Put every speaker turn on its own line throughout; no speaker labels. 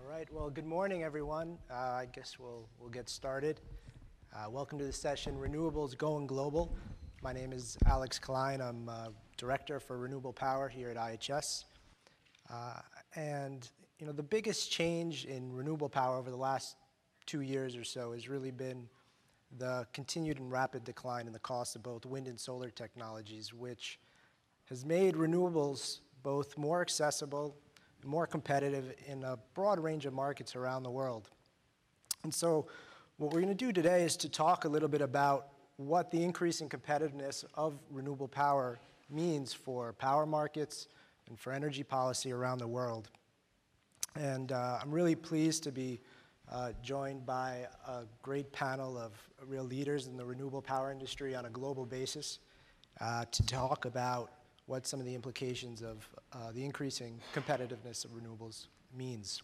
All right, well, good morning, everyone. I guess we'll get started. Welcome to the session, Renewables Going Global. My name is Alex Klein. I'm Director for Renewable Power here at IHS. And the biggest change in renewable power over the last 2 years or so has really been the continued and rapid decline in the cost of both wind and solar technologies, which has made renewables both more accessible and more competitive in a broad range of markets around the world. And so what we're going to do today is to talk a little bit about what the increasing competitiveness of renewable power means for power markets and for energy policy around the world. And I'm really pleased to be joined by a great panel of real leaders in the renewable power industry on a global basis to talk about what some of the implications of the increasing competitiveness of renewables means.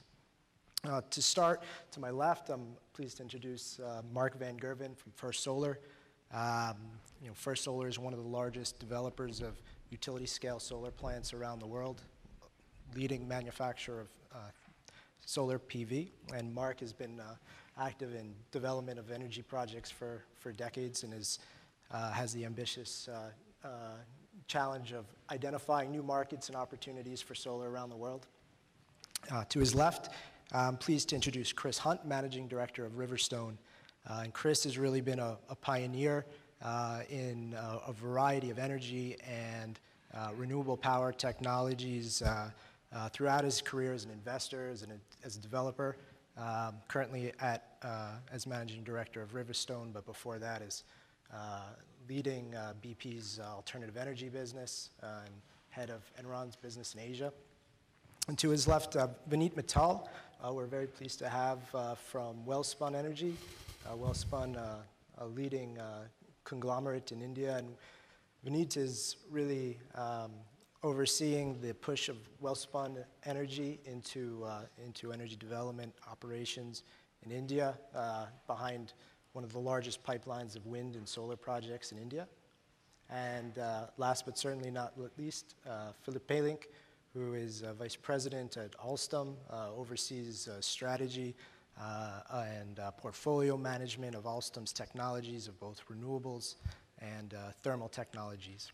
To start, to my left, I'm pleased to introduce Marc van Greven from First Solar. First Solar is one of the largest developers of utility-scale solar plants around the world, leading manufacturer of solar PV. And Marc has been active in development of energy projects for decades and has the ambitious challenge of identifying new markets and opportunities for solar around the world. To his left, I'm pleased to introduce Chris Hunt, Managing Director of Riverstone. And Chris has really been a pioneer in a variety of energy and renewable power technologies throughout his career as an investor, as a developer, currently as Managing Director of Riverstone, but before that is leading BP's alternative energy business and head of Enron's business in Asia. And to his left, Vineet Mittal, we're very pleased to have from Welspun Energy. Welspun, a leading conglomerate in India, and Vineet is really overseeing the push of Welspun Energy into energy development operations in India, behind one of the largest pipelines of wind and solar projects in India. And last but certainly not least, Philip Paelink, who is Vice President at Alstom, oversees strategy and portfolio management of Alstom's technologies of both renewables and thermal technologies.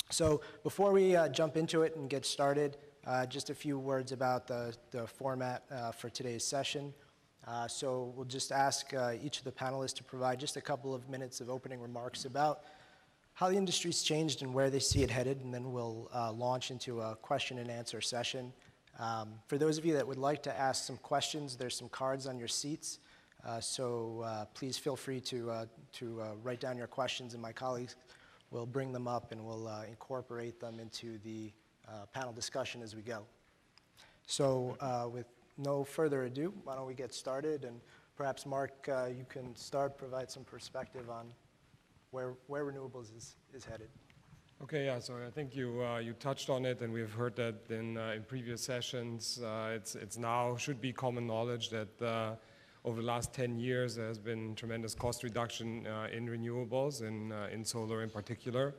So before we jump into it and get started, just a few words about the format for today's session. So we'll just ask each of the panelists to provide just a couple of minutes of opening remarks about how the industry's changed and where they see it headed, and then we'll launch into a question and answer session. For those of you that would like to ask some questions, there's some cards on your seats, so please feel free to write down your questions, and my colleagues will bring them up and we'll incorporate them into the panel discussion as we go. So with no further ado, why don't we get started, and perhaps Marc, you can provide some perspective on where renewables is headed.
Okay, yeah, so I think you touched on it, and we've heard that in previous sessions. It's now should be common knowledge that over the last 10 years there has been tremendous cost reduction in renewables, in solar in particular.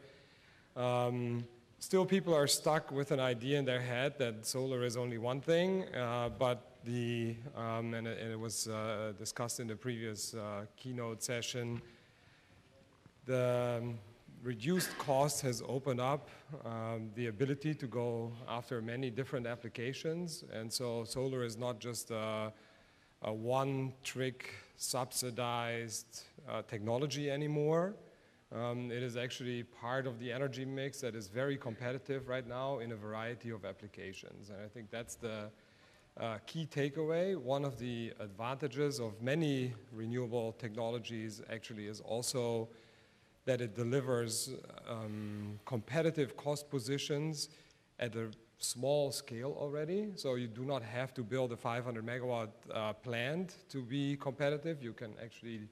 Still, people are stuck with an idea in their head that solar is only one thing, but and it was discussed in the previous keynote session, the reduced cost has opened up the ability to go after many different applications, and so solar is not just a one-trick subsidized technology anymore. It is actually part of the energy mix that is very competitive right now in a variety of applications. And I think that's the key takeaway. One of the advantages of many renewable technologies actually is also that it delivers competitive cost positions at a small scale already. So you do not have to build a 500 megawatt plant to be competitive. You can actually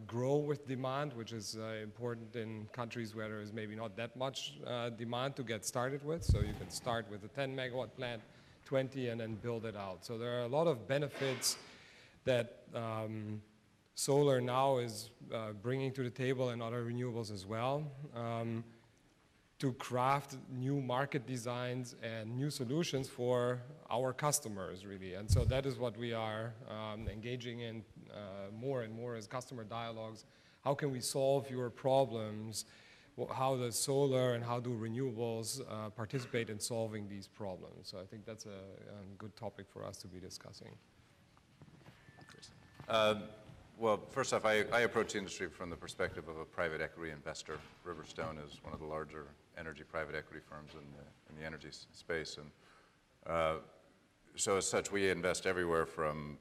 grow with demand, which is important in countries where there is maybe not that much demand to get started with. So you can start with a 10 megawatt plant, 20, and then build it out. So there are a lot of benefits that solar now is bringing to the table, and other renewables as well, to craft new market designs and new solutions for our customers, really. And so that is what we are engaging in more and more as customer dialogues. How can we solve your problems? How does solar and how do renewables participate in solving these problems? So I think that's a good topic for us to be discussing.
Well, first off, I approach the industry from the perspective of a private equity investor. Riverstone is one of the larger energy private equity firms in the energy space. And so as such, we invest everywhere from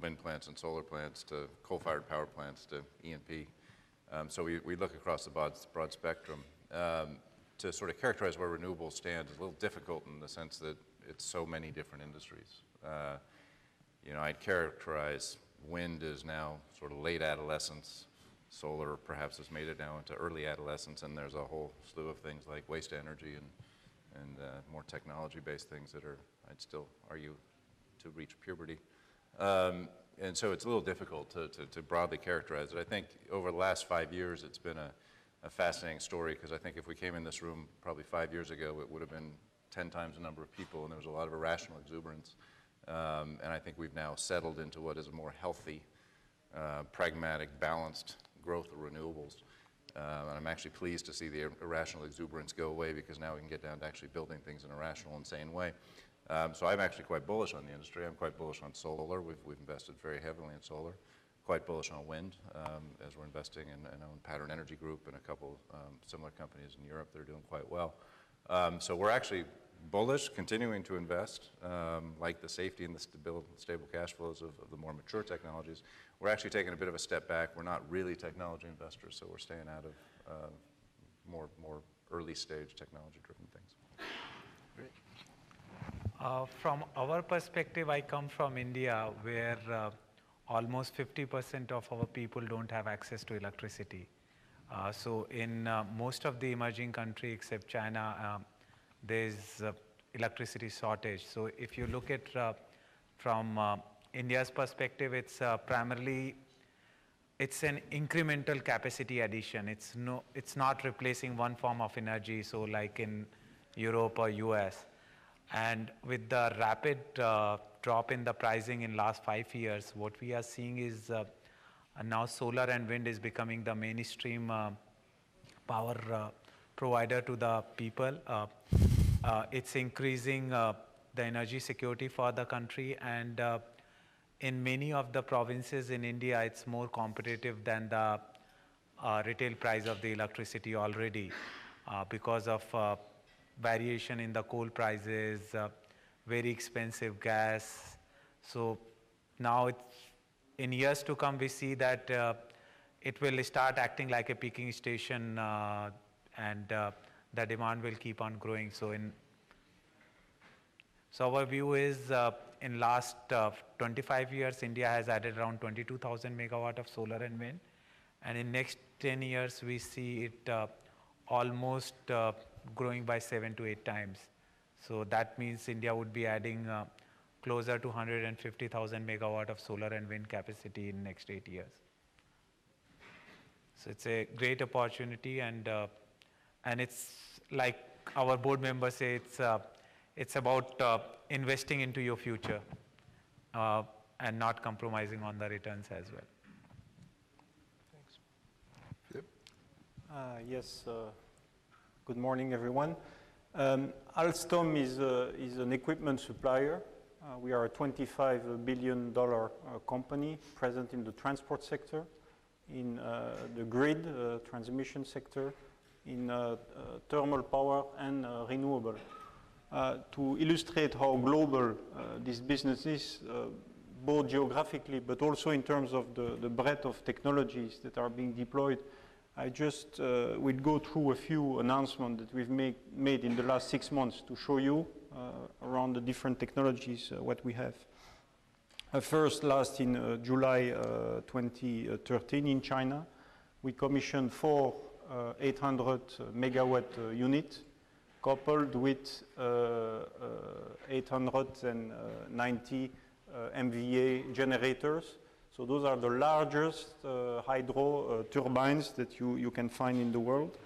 wind plants and solar plants to coal-fired power plants to E&P. So we look across the broad spectrum. To sort of characterize where renewables stand is a little difficult in the sense that it's so many different industries. You know, I'd characterize wind is now sort of late adolescence. Solar perhaps has made it now into early adolescence, and there's a whole slew of things like waste energy and more technology-based things that are, I'd still argue, to reach puberty. And so it's a little difficult to broadly characterize it. I think over the last 5 years, it's been a fascinating story, because I think if we came in this room probably 5 years ago, it would have been 10 times the number of people, and there was a lot of irrational exuberance. And I think we've now settled into what is a more healthy, pragmatic, balanced growth of renewables. And I'm actually pleased to see the irrational exuberance go away, because now we can get down to actually building things in a rational, insane way. So I'm actually quite bullish on the industry. I'm quite bullish on solar. We've invested very heavily in solar. Quite bullish on wind, as we're investing in own Pattern Energy Group and a couple similar companies in Europe that are doing quite well. So we're actually bullish, continuing to invest, like the safety and the stable cash flows of the more mature technologies. We're actually taking a bit of a step back. We're not really technology investors, so we're staying out of more early stage technology-driven things.
Great.
From our perspective, I come from India, where almost 50% of our people don't have access to electricity. So in most of the emerging countries, except China, there's electricity shortage. So if you look at from India's perspective, it's primarily an incremental capacity addition. It's not replacing one form of energy, so like in Europe or US. And with the rapid drop in the pricing in last 5 years, what we are seeing is now solar and wind is becoming the mainstream power provider to the people. It's increasing the energy security for the country, and in many of the provinces in India, it's more competitive than the retail price of the electricity already because of variation in the coal prices, very expensive gas. So now in years to come, we see that it will start acting like a peaking station, and the demand will keep on growing. So our view is in last 25 years, India has added around 22,000 megawatt of solar and wind. And in next 10 years, we see it almost growing by 7 to 8 times. So that means India would be adding closer to 150,000 megawatt of solar and wind capacity in next 8 years. So it's a great opportunity, and it's like our board members say, it's about investing into your future and not compromising on the returns as well.
Thanks.
Yep.
Yes. Good morning, everyone. Alstom is an equipment supplier. We are a $25 billion company present in the transport sector, in the grid transmission sector, in thermal power and renewable. To illustrate how global this business is, both geographically but also in terms of the breadth of technologies that are being deployed, I just will go through a few announcements that we've made in the last 6 months to show you around the different technologies what we have. First, last in July 2013 in China, we commissioned 4 800 megawatt units coupled with 890 MVA generators. So those are the largest hydro turbines that you can find in the world.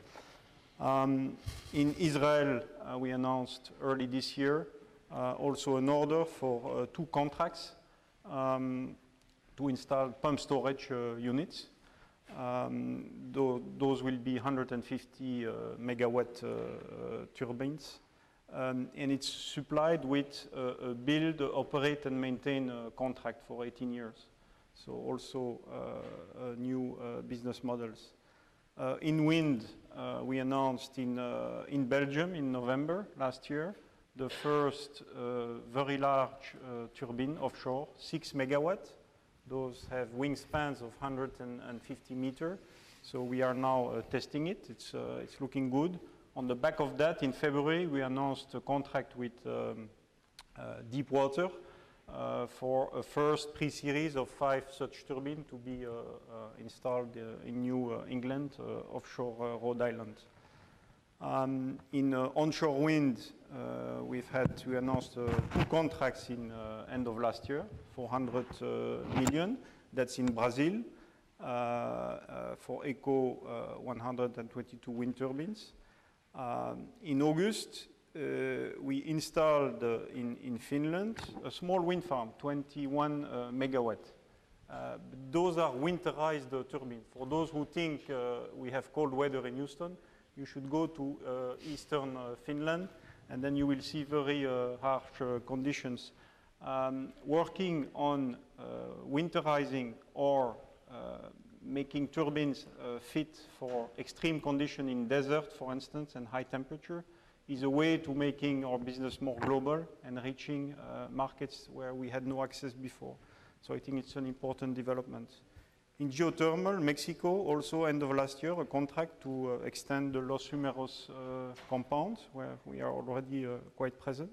In Israel, we announced early this year also an order for 2 contracts to install pump storage units. Those will be 150 megawatt turbines. And it's supplied with a build, operate, and maintain contract for 18 years. So also new business models. In wind, we announced in Belgium in November last year the first very large turbine offshore, 6 megawatt. Those have wingspans of 150 meters. So we are now testing it. It's looking good. On the back of that, in February, we announced a contract with Deepwater for a first pre-series of 5 such turbines to be installed in New England, offshore Rhode Island. In onshore wind, we announced 2 contracts in end of last year, 400 million. That's in Brazil for Eco 122 wind turbines. In August, we installed in Finland a small wind farm, 21 megawatt. Those are winterized turbines. For those who think we have cold weather in Houston, you should go to eastern Finland, and then you will see very harsh conditions. Working on winterizing or making turbines fit for extreme condition in desert, for instance, and high temperature, is a way to making our business more global and reaching markets where we had no access before. So I think it's an important development. In geothermal, Mexico, also end of last year, a contract to extend the Los Humeros compound, where we are already quite present.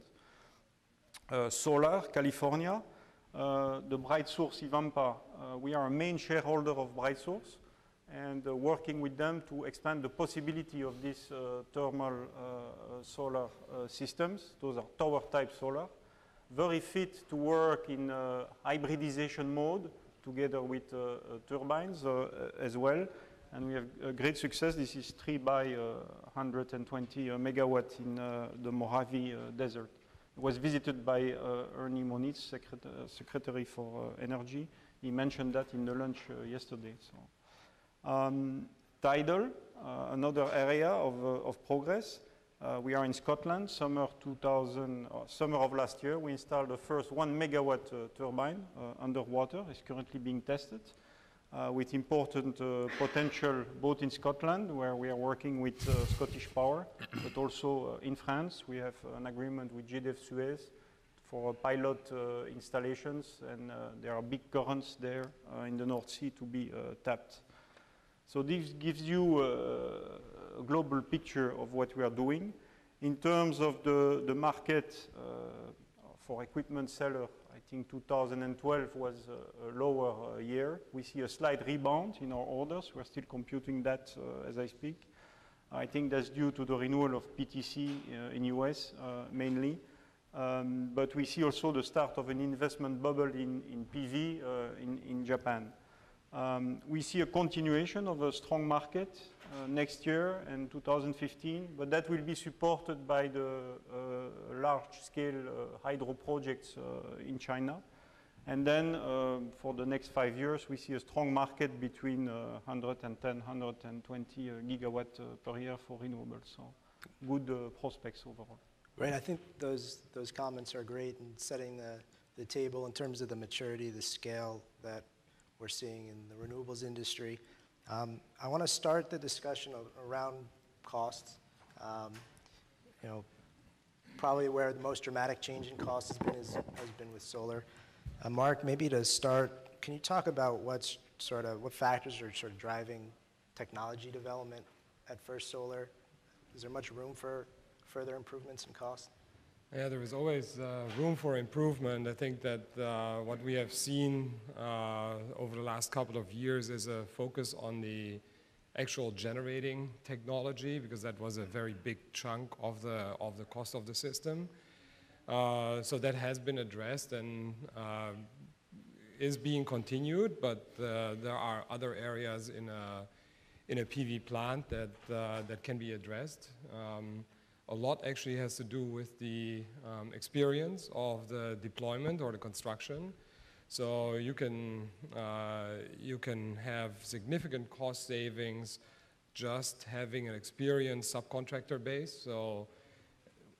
Solar, California, the Bright Source Ivampa. We are a main shareholder of Bright Source, and working with them to expand the possibility of these thermal solar systems. Those are tower-type solar, very fit to work in hybridization mode together with turbines as well. And we have a great success. This is 3 by 120 megawatt in the Mojave Desert. It was visited by Ernie Moniz, Secretary for Energy. He mentioned that in the lunch yesterday. So, tidal, another area of progress. We are in Scotland. Summer of last year, we installed the first 1 megawatt turbine underwater. It's currently being tested with important potential both in Scotland, where we are working with Scottish Power, but also in France. We have an agreement with GDF Suez for pilot installations, and there are big currents there in the North Sea to be tapped. So this gives you a global picture of what we are doing. In terms of the market for equipment seller, I think 2012 was a lower year. We see a slight rebound in our orders. We're still computing that as I speak. I think that's due to the renewal of PTC in US mainly. But we see also the start of an investment bubble in PV in Japan. We see a continuation of a strong market next year and 2015, but that will be supported by the large-scale hydro projects in China. And then for the next 5 years, we see a strong market between 110, 120 gigawatt per year for renewables. So good prospects overall.
Right, I think those comments are great in setting the table in terms of the maturity, the scale that we're seeing in the renewables industry. I want to start the discussion around costs. You know, probably where the most dramatic change in cost has been with solar. Marc, maybe to start, can you talk about what factors are sort of driving technology development at First Solar? Is there much room for further improvements in cost?
Yeah, there is always room for improvement. I think that what we have seen over the last couple of years is a focus on the actual generating technology, because that was a very big chunk of the cost of the system. So that has been addressed and is being continued, but there are other areas in a PV plant that can be addressed. A lot actually has to do with the experience of the deployment or the construction. So you can have significant cost savings just having an experienced subcontractor base. So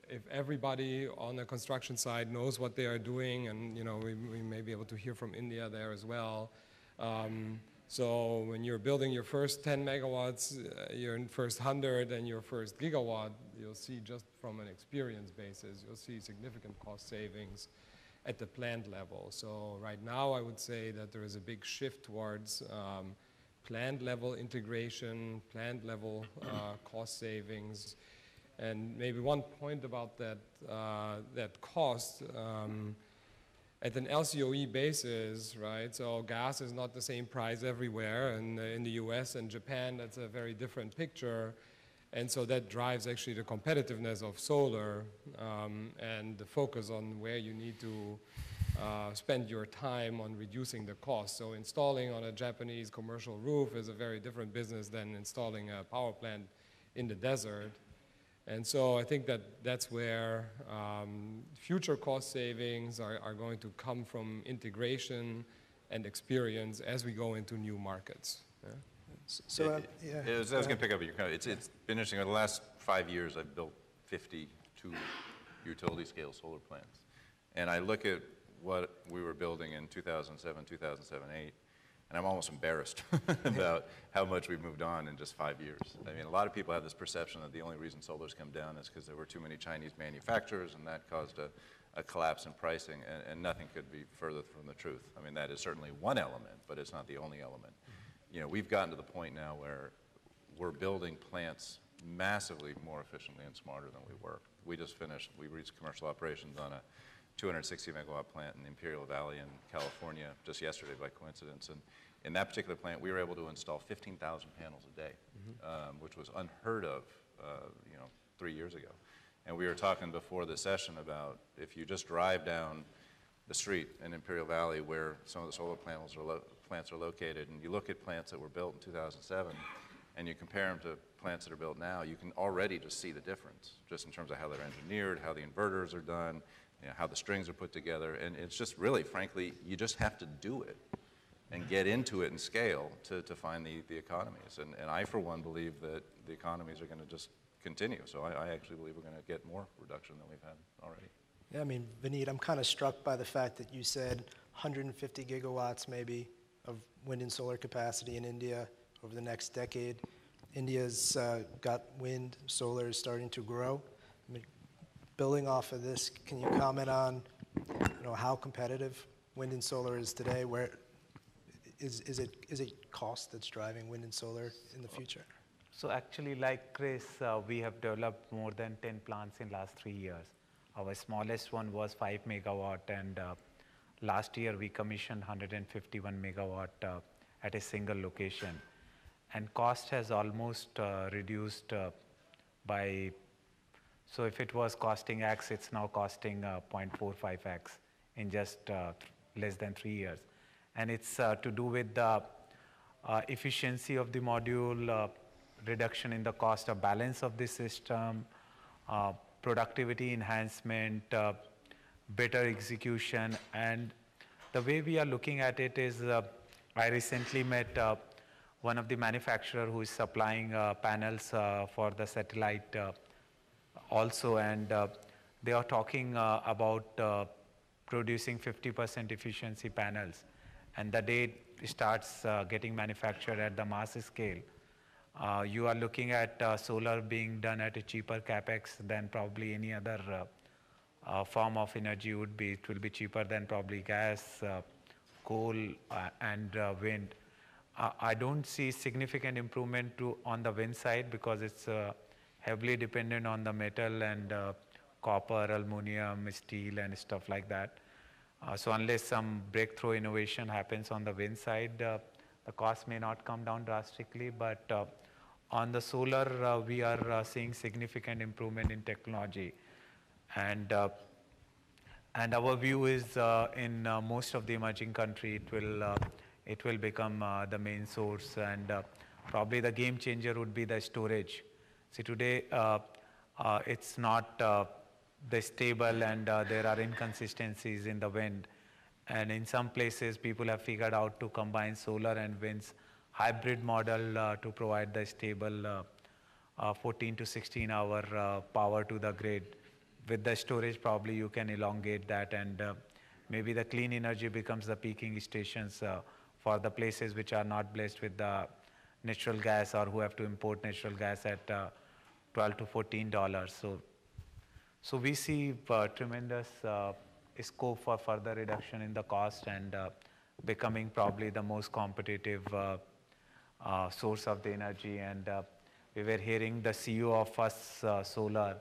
if everybody on the construction side knows what they are doing, and we may be able to hear from India there as well. So when you're building your first 10 megawatts, your first 100 and your first gigawatt, you'll see just from an experience basis, you'll see significant cost savings at the plant level. So right now I would say that there is a big shift towards plant level integration, plant level cost savings. And maybe one point about that, that cost, at an LCOE basis, right? So gas is not the same price everywhere, and in the US and Japan, that's a very different picture. And so that drives actually the competitiveness of solar and the focus on where you need to spend your time on reducing the cost. So installing on a Japanese commercial roof is a very different business than installing a power plant in the desert. And so I think that that's where future cost savings are going to come from integration and experience as we go into new markets. Yeah?
So, yeah.
I was going to pick up your comment. It's been interesting. Over the last 5 years, I've built 52 utility-scale solar plants. And I look at what we were building in 2007, 2008, and I'm almost embarrassed about how much we've moved on in just 5 years. I mean, a lot of people have this perception that the only reason solar's come down is because there were too many Chinese manufacturers, and that caused a collapse in pricing, and nothing could be further from the truth. I mean, that is certainly one element, but it's not the only element. We've gotten to the point now where we're building plants massively more efficiently and smarter than we were. We reached commercial operations on a 260 megawatt plant in the Imperial Valley in California just yesterday by coincidence. And in that particular plant, we were able to install 15,000 panels a day, which was unheard of 3 years ago. And we were talking before the session about if you just drive down the street in Imperial Valley where some of the solar plants are located, and you look at plants that were built in 2007, and you compare them to plants that are built now, you can already just see the difference, just in terms of how they're engineered, how the inverters are done, how the strings are put together. And it's just really, frankly, you just have to do it and get into it and scale to find the economies. And I, for one, believe that the economies are going to just continue. So I actually believe we're going to get more reduction than we've had already.
Yeah, I mean, Vineet, I'm kind of struck by the fact that you said 150 gigawatts maybe of wind and solar capacity in India over the next decade. India's got wind, solar is starting to grow. I mean, building off of this, can you comment on how competitive wind and solar is today? Where is it cost that's driving wind and solar in the future?
So actually, like Chris, we have developed more than 10 plants in last 3 years. Our smallest one was 5 megawatt, and last year we commissioned 151 megawatt at a single location. And cost has almost reduced by, so if it was costing X, it's now costing 0.45X in just less than 3 years. And it's to do with the efficiency of the module, reduction in the cost of balance of the system, productivity enhancement, better execution. And the way we are looking at it is, I recently met one of the manufacturers who is supplying panels for the satellite also, and they are talking about producing 50% efficiency panels. And the day it starts getting manufactured at the mass scale, you are looking at solar being done at a cheaper capex than probably any other form of energy would be. It will be cheaper than probably gas, coal, and wind. I don't see significant improvement on the wind side because it's heavily dependent on the metal and copper, aluminum, steel, and stuff like that. So unless some breakthrough innovation happens on the wind side, the cost may not come down drastically. But on the solar, we are seeing significant improvement in technology. And our view is in most of the emerging countries, it will become the main source, and probably the game changer would be the storage. See, today it's not the stable, and there are inconsistencies in the wind. And in some places, people have figured out to combine solar and wind's hybrid model to provide the stable 14 to 16 hour power to the grid. With the storage, probably you can elongate that, and maybe the clean energy becomes the peaking stations for the places which are not blessed with the natural gas, or who have to import natural gas at $12 to $14. So we see tremendous scope for further reduction in the cost, and becoming probably the most competitive source of the energy. And we were hearing the CEO of First Solar,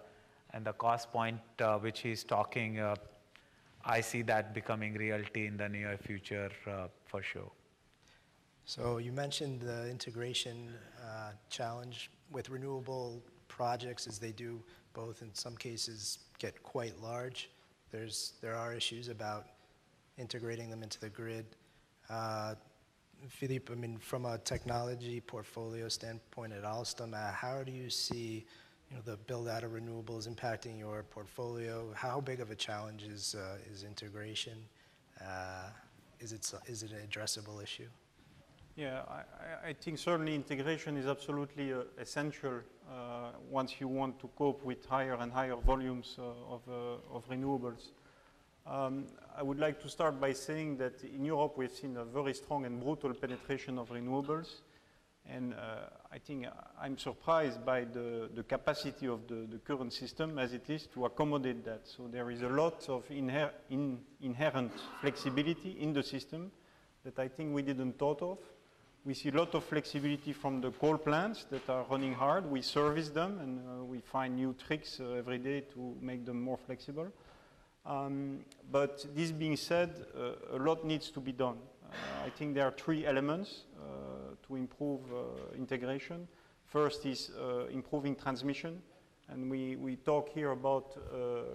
and the cost point which he's talking, I see that becoming reality in the near future for sure.
So you mentioned the integration challenge with renewable projects, as they do both in some cases get quite large. There are issues about integrating them into the grid. Philippe, I mean, from a technology portfolio standpoint at Alstom, how do you see the build out of renewables impacting your portfolio? How big of a challenge is integration? Is it an addressable issue?
Yeah, I think certainly integration is absolutely essential once you want to cope with higher and higher volumes of renewables. I would like to start by saying that in Europe we've seen a very strong and brutal penetration of renewables, and I think I'm surprised by the capacity of the current system as it is to accommodate that. So there is a lot of inherent flexibility in the system that I think we didn't thought of. We see a lot of flexibility from the coal plants that are running hard. We service them, and we find new tricks every day to make them more flexible. But this being said, a lot needs to be done. I think there are three elements to improve integration. First is improving transmission, and we talk here about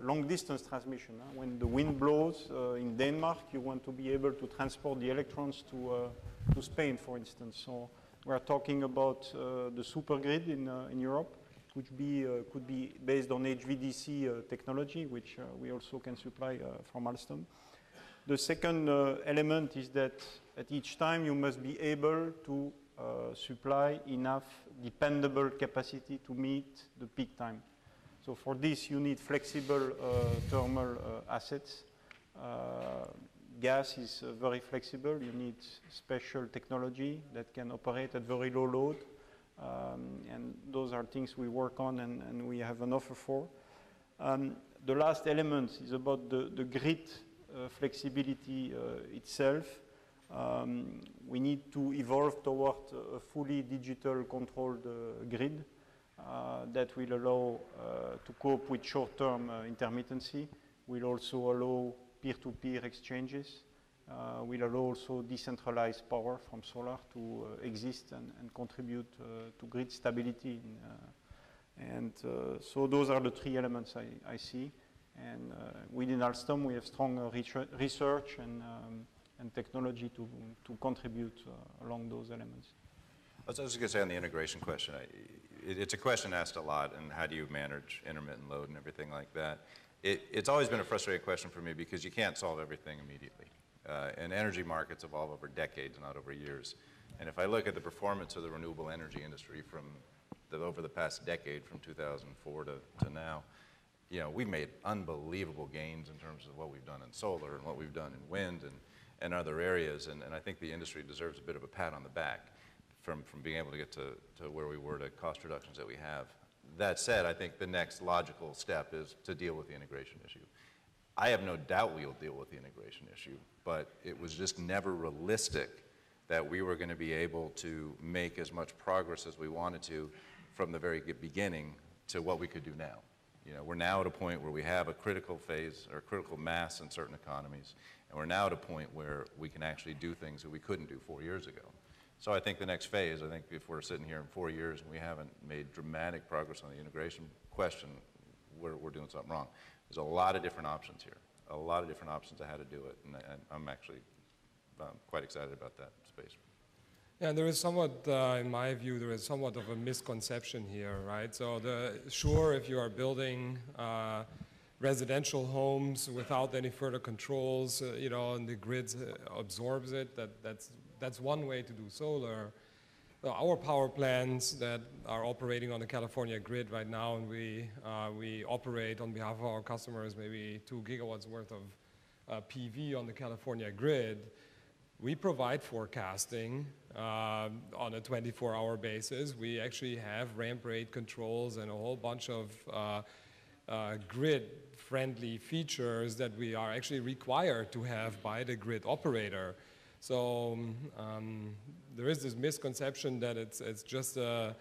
long distance transmission. When the wind blows in Denmark, you want to be able to transport the electrons to Spain, for instance. So we are talking about the supergrid in Europe, which could be based on HVDC technology, which we also can supply from Alstom. The second element is that at each time you must be able to supply enough dependable capacity to meet the peak time. So for this you need flexible thermal assets. Gas is very flexible. You need special technology that can operate at very low load. And those are things we work on and we have an offer for. The last element is about the grid flexibility itself. We need to evolve toward a fully digital controlled grid that will allow to cope with short-term intermittency, will also allow peer-to-peer exchanges, will allow also decentralized power from solar to exist and contribute to grid stability. So those are the three elements I see. And within Alstom, we have strong research and technology to contribute along those elements.
I was just going to say on the integration question, it's a question asked a lot, and how do you manage intermittent load and everything like that? It's always been a frustrating question for me because you can't solve everything immediately. And energy markets evolve over decades, not over years. And if I look at the performance of the renewable energy industry over the past decade, from 2004 to now, we've made unbelievable gains in terms of what we've done in solar and what we've done in wind and other areas. And I think the industry deserves a bit of a pat on the back from being able to get to where we were, to cost reductions that we have. That said, I think the next logical step is to deal with the integration issue. I have no doubt we'll deal with the integration issue, but it was just never realistic that we were going to be able to make as much progress as we wanted to from the very beginning to what we could do now. We're now at a point where we have a critical phase or critical mass in certain economies, and we're now at a point where we can actually do things that we couldn't do 4 years ago. So I think the next phase, I think if we're sitting here in 4 years and we haven't made dramatic progress on the integration question, we're doing something wrong. There's a lot of different options here, a lot of different options on how to do it, and I'm actually quite excited about that space.
Yeah, there is somewhat, in my view, there is somewhat of a misconception here, right? So sure, if you are building residential homes without any further controls, you know, and the grid absorbs it, that's one way to do solar. Our power plants that are operating on the California grid right now, and we operate on behalf of our customers maybe 2 gigawatts worth of PV on the California grid. We provide forecasting on a 24-hour basis. We actually have ramp rate controls and a whole bunch of grid-friendly features that we are actually required to have by the grid operator. So there is this misconception that it's just a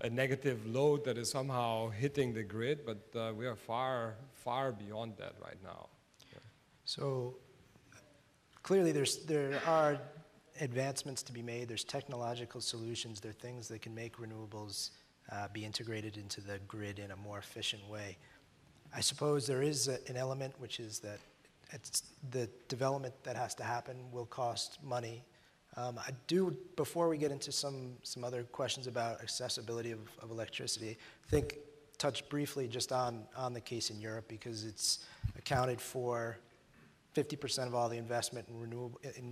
negative load that is somehow hitting the grid, but we are far, far beyond that right now. Yeah.
So clearly there are advancements to be made. There's technological solutions. There are things that can make renewables be integrated into the grid in a more efficient way. I suppose there is an element which is that it's the development that has to happen will cost money. Before we get into some other questions about accessibility of electricity, I think touch briefly just on the case in Europe, because it's accounted for 50% of all the investment in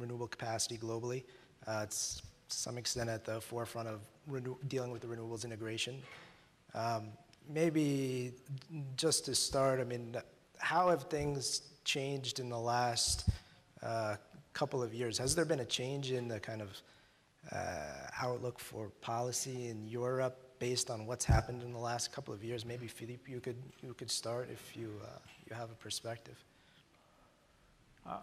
renewable capacity globally. It's to some extent at the forefront of dealing with the renewables integration. Maybe just to start, I mean, how have things changed in the last couple of years? Has there been a change in the kind of outlook for policy in Europe based on what's happened in the last couple of years? Maybe Philippe, you could start if you have a perspective.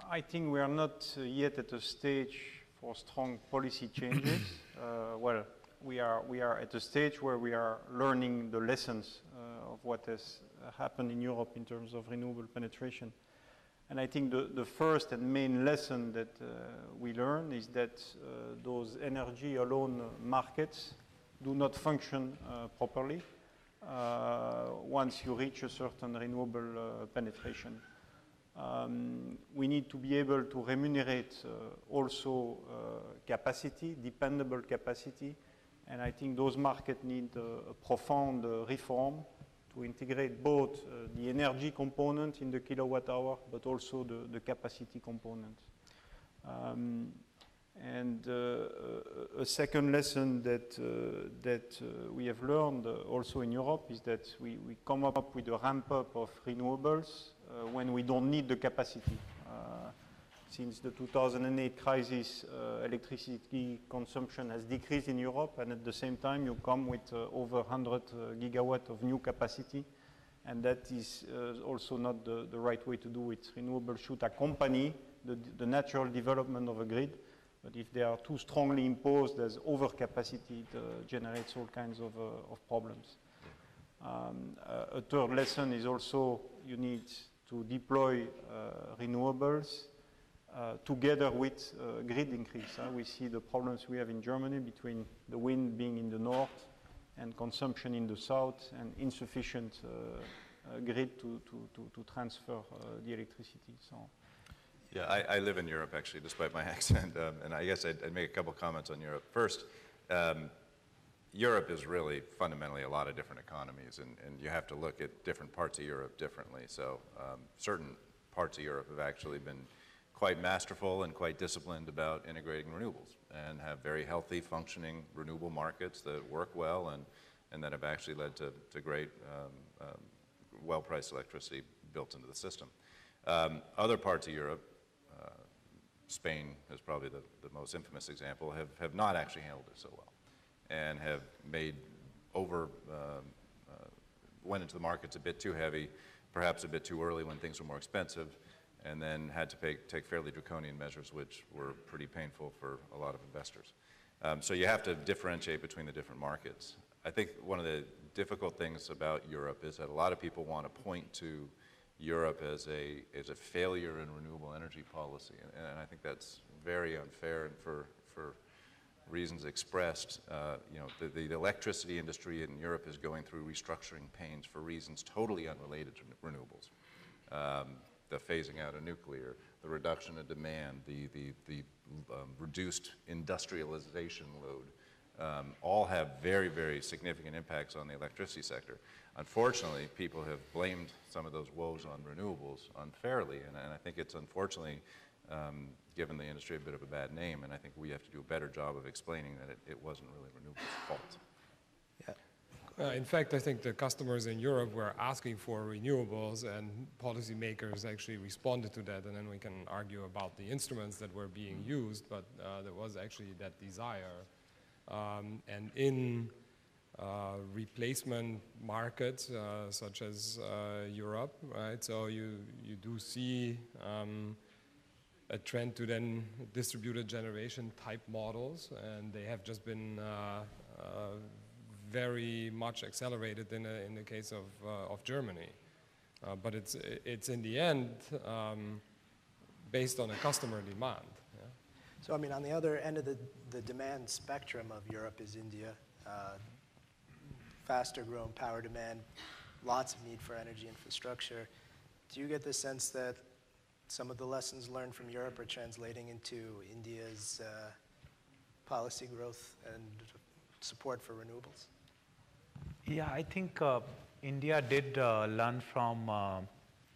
I think we are not yet at a stage for strong policy changes. Well, we are at a stage where we are learning the lessons of what has happened in Europe in terms of renewable penetration. And I think the first and main lesson that we learn is that those energy alone markets do not function properly once you reach a certain renewable penetration. We need to be able to remunerate also capacity, dependable capacity, and I think those markets need a profound reform to integrate both the energy component in the kilowatt hour, but also the capacity component. And a second lesson that we have learned also in Europe is that we come up with a ramp up of renewables when we don't need the capacity. Since the 2008 crisis, electricity consumption has decreased in Europe, and at the same time you come with over 100 gigawatts of new capacity, and that is also not the right way to do it. Renewables should accompany the natural development of a grid, but if they are too strongly imposed as overcapacity, it generates all kinds of problems. A third lesson is also you need to deploy renewables together with grid increase. We see the problems we have in Germany between the wind being in the north and consumption in the south, and insufficient grid to transfer the electricity. So.
Yeah, I live in Europe actually, despite my accent, and I guess I'd make a couple comments on Europe. First, Europe is really fundamentally a lot of different economies, and you have to look at different parts of Europe differently. So certain parts of Europe have actually been quite masterful and quite disciplined about integrating renewables and have very healthy functioning renewable markets that work well and that have actually led to great well-priced electricity built into the system. Other parts of Europe, Spain is probably the most infamous example, have not actually handled it so well and have made went into the markets a bit too heavy, perhaps a bit too early when things were more expensive, and then had to take fairly draconian measures, which were pretty painful for a lot of investors. So you have to differentiate between the different markets. I think one of the difficult things about Europe is that a lot of people want to point to Europe as a failure in renewable energy policy, and I think that's very unfair, and for reasons expressed, you know, the electricity industry in Europe is going through restructuring pains for reasons totally unrelated to renewables. The phasing out of nuclear, the reduction in demand, the reduced industrialization load, all have very, very significant impacts on the electricity sector. Unfortunately, people have blamed some of those woes on renewables unfairly, and I think it's unfortunately given the industry a bit of a bad name, and I think we have to do a better job of explaining that it wasn't really renewables' fault.
In fact, I think the customers in Europe were asking for renewables, and policymakers actually responded to that, and then we can argue about the instruments that were being used, but there was actually that desire. And in replacement markets such as Europe, right? So you do see a trend to then distributed generation type models, and they have just been very much accelerated in the case of Germany. But it's in the end based on a customer demand. Yeah?
So I mean, on the other end of the demand spectrum of Europe is India. Faster growing power demand, lots of need for energy infrastructure. Do you get the sense that some of the lessons learned from Europe are translating into India's policy growth and support for renewables?
Yeah, I think India did learn from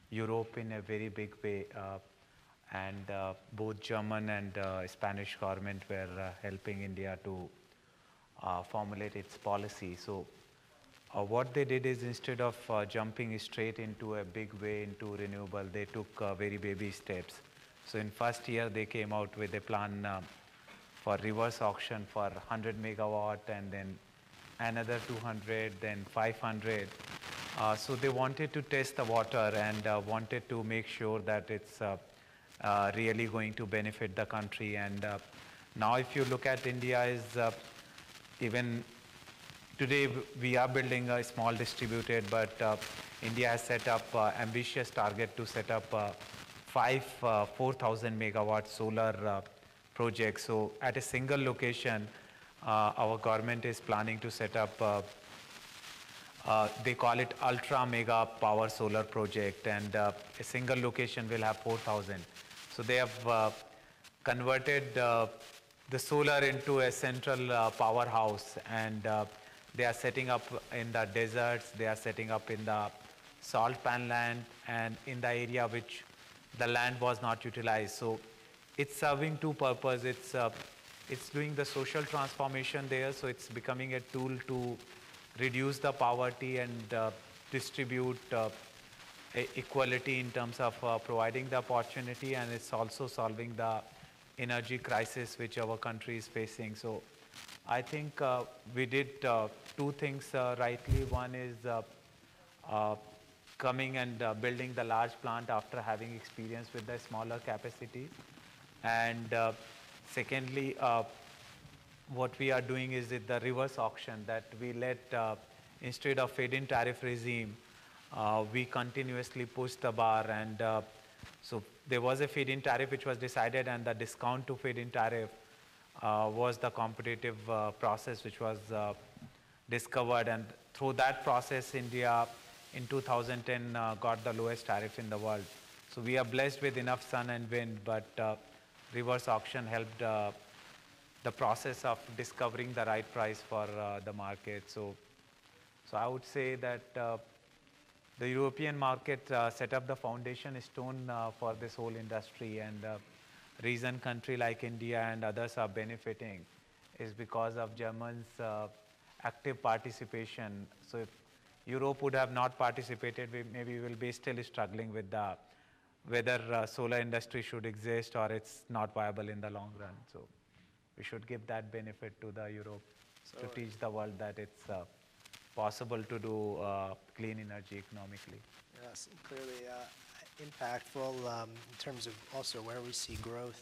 Europe in a very big way, and both German and Spanish government were helping India to formulate its policy. So what they did is, instead of jumping straight into a big way into renewable, they took very baby steps. So in first year, they came out with a plan for reverse auction for 100 megawatt, and then another 200, then 500. So they wanted to test the water and wanted to make sure that it's really going to benefit the country. And now if you look at India, is even today we are building a small distributed, but India has set up ambitious target to set up 4,000 megawatt solar projects. So at a single location, our government is planning to set up, they call it ultra mega power solar project, and a single location will have 4,000. So they have converted the solar into a central powerhouse, and they are setting up in the deserts, they are setting up in the salt pan land, and in the area which the land was not utilized. So it's serving two purposes. It's doing the social transformation there, so it's becoming a tool to reduce the poverty and distribute equality in terms of providing the opportunity, and it's also solving the energy crisis which our country is facing. So I think we did two things rightly. One is coming and building the large plant after having experience with the smaller capacity. And secondly, what we are doing is the reverse auction, that we let, instead of feed-in tariff regime, we continuously push the bar. And so there was a feed-in tariff which was decided, and the discount to feed-in tariff was the competitive process which was discovered. And through that process, India in 2010 got the lowest tariff in the world. So we are blessed with enough sun and wind, but reverse auction helped the process of discovering the right price for the market. So I would say that the European market set up the foundation stone for this whole industry, and reason country like India and others are benefiting is because of Germans' active participation. So if Europe would have not participated, maybe we will be still struggling with whether solar industry should exist or it's not viable in the long run. So we should give that benefit to the Europe to teach the world that it's possible to do clean energy economically.
Yes, clearly impactful in terms of also where we see growth.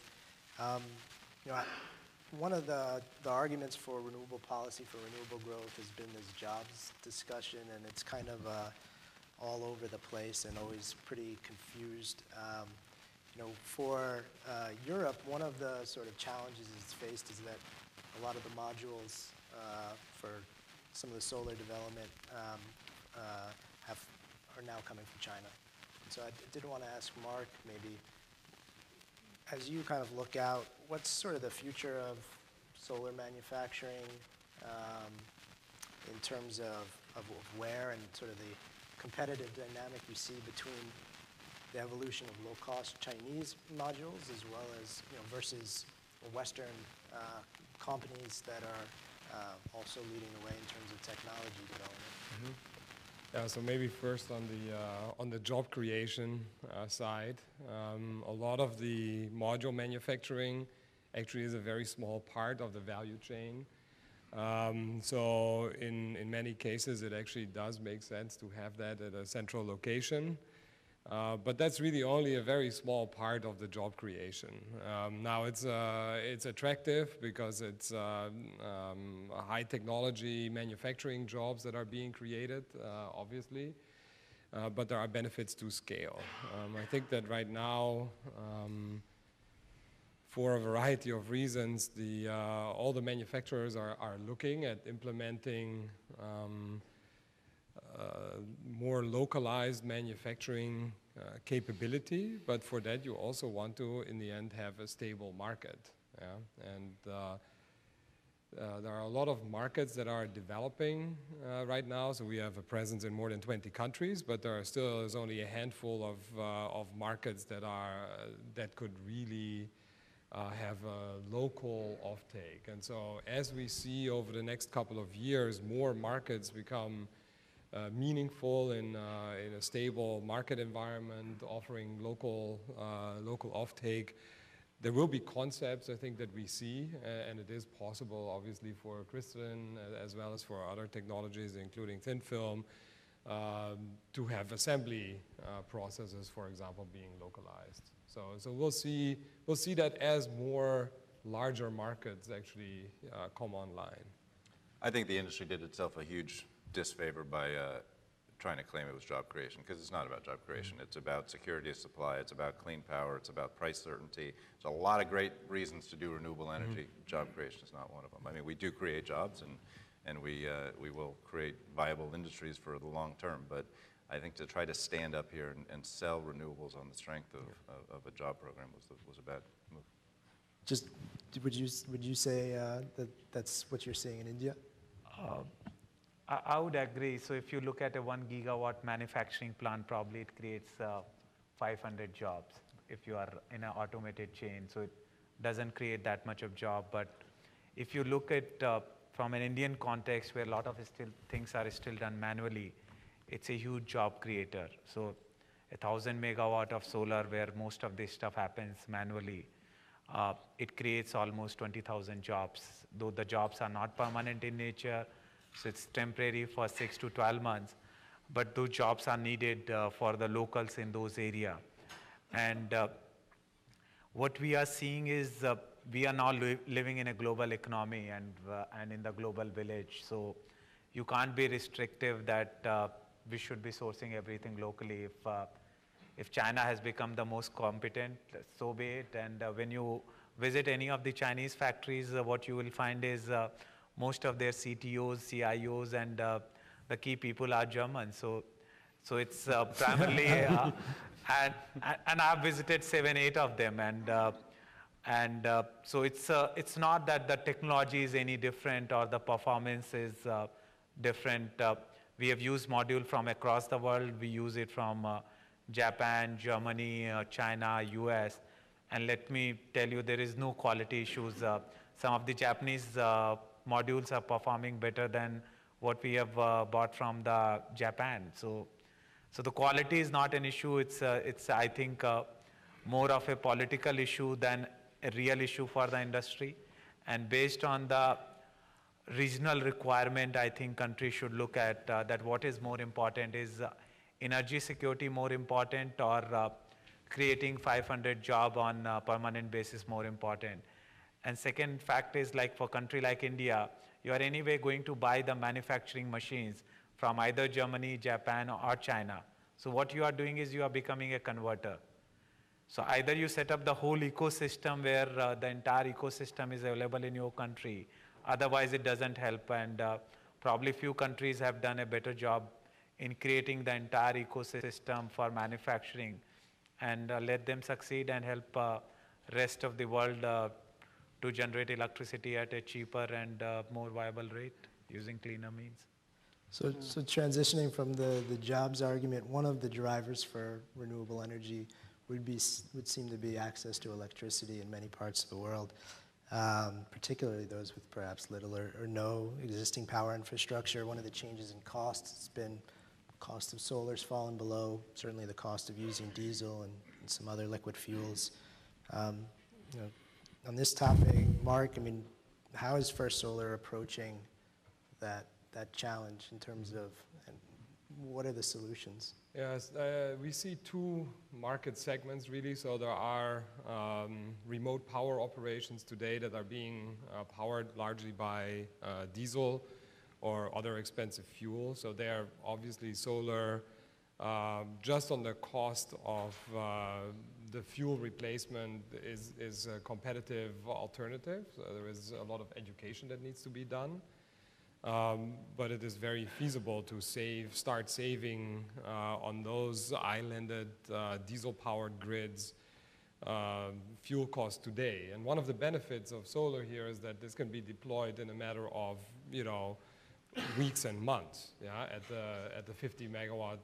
One of the arguments for renewable policy, for renewable growth, has been this jobs discussion, and it's kind of all over the place and always pretty confused. For Europe, one of the sort of challenges it's faced is that a lot of the modules for some of the solar development are now coming from China. And so I did want to ask Marc, maybe as you kind of look out, what's sort of the future of solar manufacturing in terms of where and sort of the competitive dynamic you see between the evolution of low-cost Chinese modules as well as, versus Western companies that are also leading the way in terms of technology development?
Yeah, so maybe first on the job creation side, a lot of the module manufacturing actually is a very small part of the value chain. So in many cases, it actually does make sense to have that at a central location. But that's really only a very small part of the job creation. Now it's attractive because it's high technology manufacturing jobs that are being created, obviously. But there are benefits to scale. I think that right now, for a variety of reasons, all the manufacturers are looking at implementing more localized manufacturing capability, but for that you also want to, in the end, have a stable market. Yeah? And there are a lot of markets that are developing right now, so we have a presence in more than 20 countries, but there's only a handful of markets that could really have a local offtake. And so as we see over the next couple of years, more markets become meaningful in a stable market environment, offering local offtake. There will be concepts, I think, that we see, and it is possible, obviously, for crystalline as well as for other technologies, including thin film, to have assembly processes, for example, being localized. So we'll see that as more larger markets actually come online.
I think the industry did itself a huge disfavor by trying to claim it was job creation, because it's not about job creation. It's about security of supply, it's about clean power, it's about price certainty. There's a lot of great reasons to do renewable energy. Job creation is not one of them. I mean, we do create jobs, and we will create viable industries for the long term, but I think to try to stand up here and sell renewables on the strength of a job program was a bad move.
Just, would you say that that's what you're seeing in India?
I would agree. So if you look at a 1 gigawatt manufacturing plant, probably it creates 500 jobs if you are in an automated chain. So it doesn't create that much of job. But if you look at from an Indian context where a lot of things are still done manually, it's a huge job creator. So 1,000 megawatt of solar where most of this stuff happens manually, it creates almost 20,000 jobs, though the jobs are not permanent in nature. So it's temporary for 6 to 12 months, but those jobs are needed for the locals in those areas. And what we are seeing is we are now living in a global economy and in the global village. So you can't be restrictive that we should be sourcing everything locally. If China has become the most competent, so be it. And when you visit any of the Chinese factories, what you will find is most of their CTOs, CIOs, and the key people are German. So it's primarily, and I've visited 7, 8 of them, and so it's not that the technology is any different or the performance is different. We have used module from across the world. We use it from Japan, Germany, China, US, and let me tell you, there is no quality issues. Some of the Japanese modules are performing better than what we have bought from the Japan. So the quality is not an issue. It's I think more of a political issue than a real issue for the industry. And based on the regional requirement, I think countries should look at that what is more important. Is energy security more important, or creating 500 jobs on a permanent basis more important? And second fact is, like for a country like India, you are anyway going to buy the manufacturing machines from either Germany, Japan, or China. So what you are doing is you are becoming a converter. So either you set up the whole ecosystem where the entire ecosystem is available in your country, otherwise it doesn't help. And probably few countries have done a better job in creating the entire ecosystem for manufacturing, and let them succeed and help rest of the world to generate electricity at a cheaper and more viable rate using cleaner means.
So transitioning from the jobs argument, one of the drivers for renewable energy would seem to be access to electricity in many parts of the world, particularly those with perhaps little or no existing power infrastructure. One of the changes in costs has been cost of solar's fallen below, certainly the cost of using diesel and some other liquid fuels. You know, on this topic, Mark, I mean, how is First Solar approaching that challenge in terms of, and what are the solutions?
Yes, we see two market segments really. So there are remote power operations today that are being powered largely by diesel or other expensive fuel. So they're obviously solar just on the cost of the fuel replacement is a competitive alternative. So there is a lot of education that needs to be done. But it is very feasible to start saving on those islanded diesel-powered grids fuel costs today. And one of the benefits of solar here is that this can be deployed in a matter of, weeks and months. Yeah, at the 50 megawatt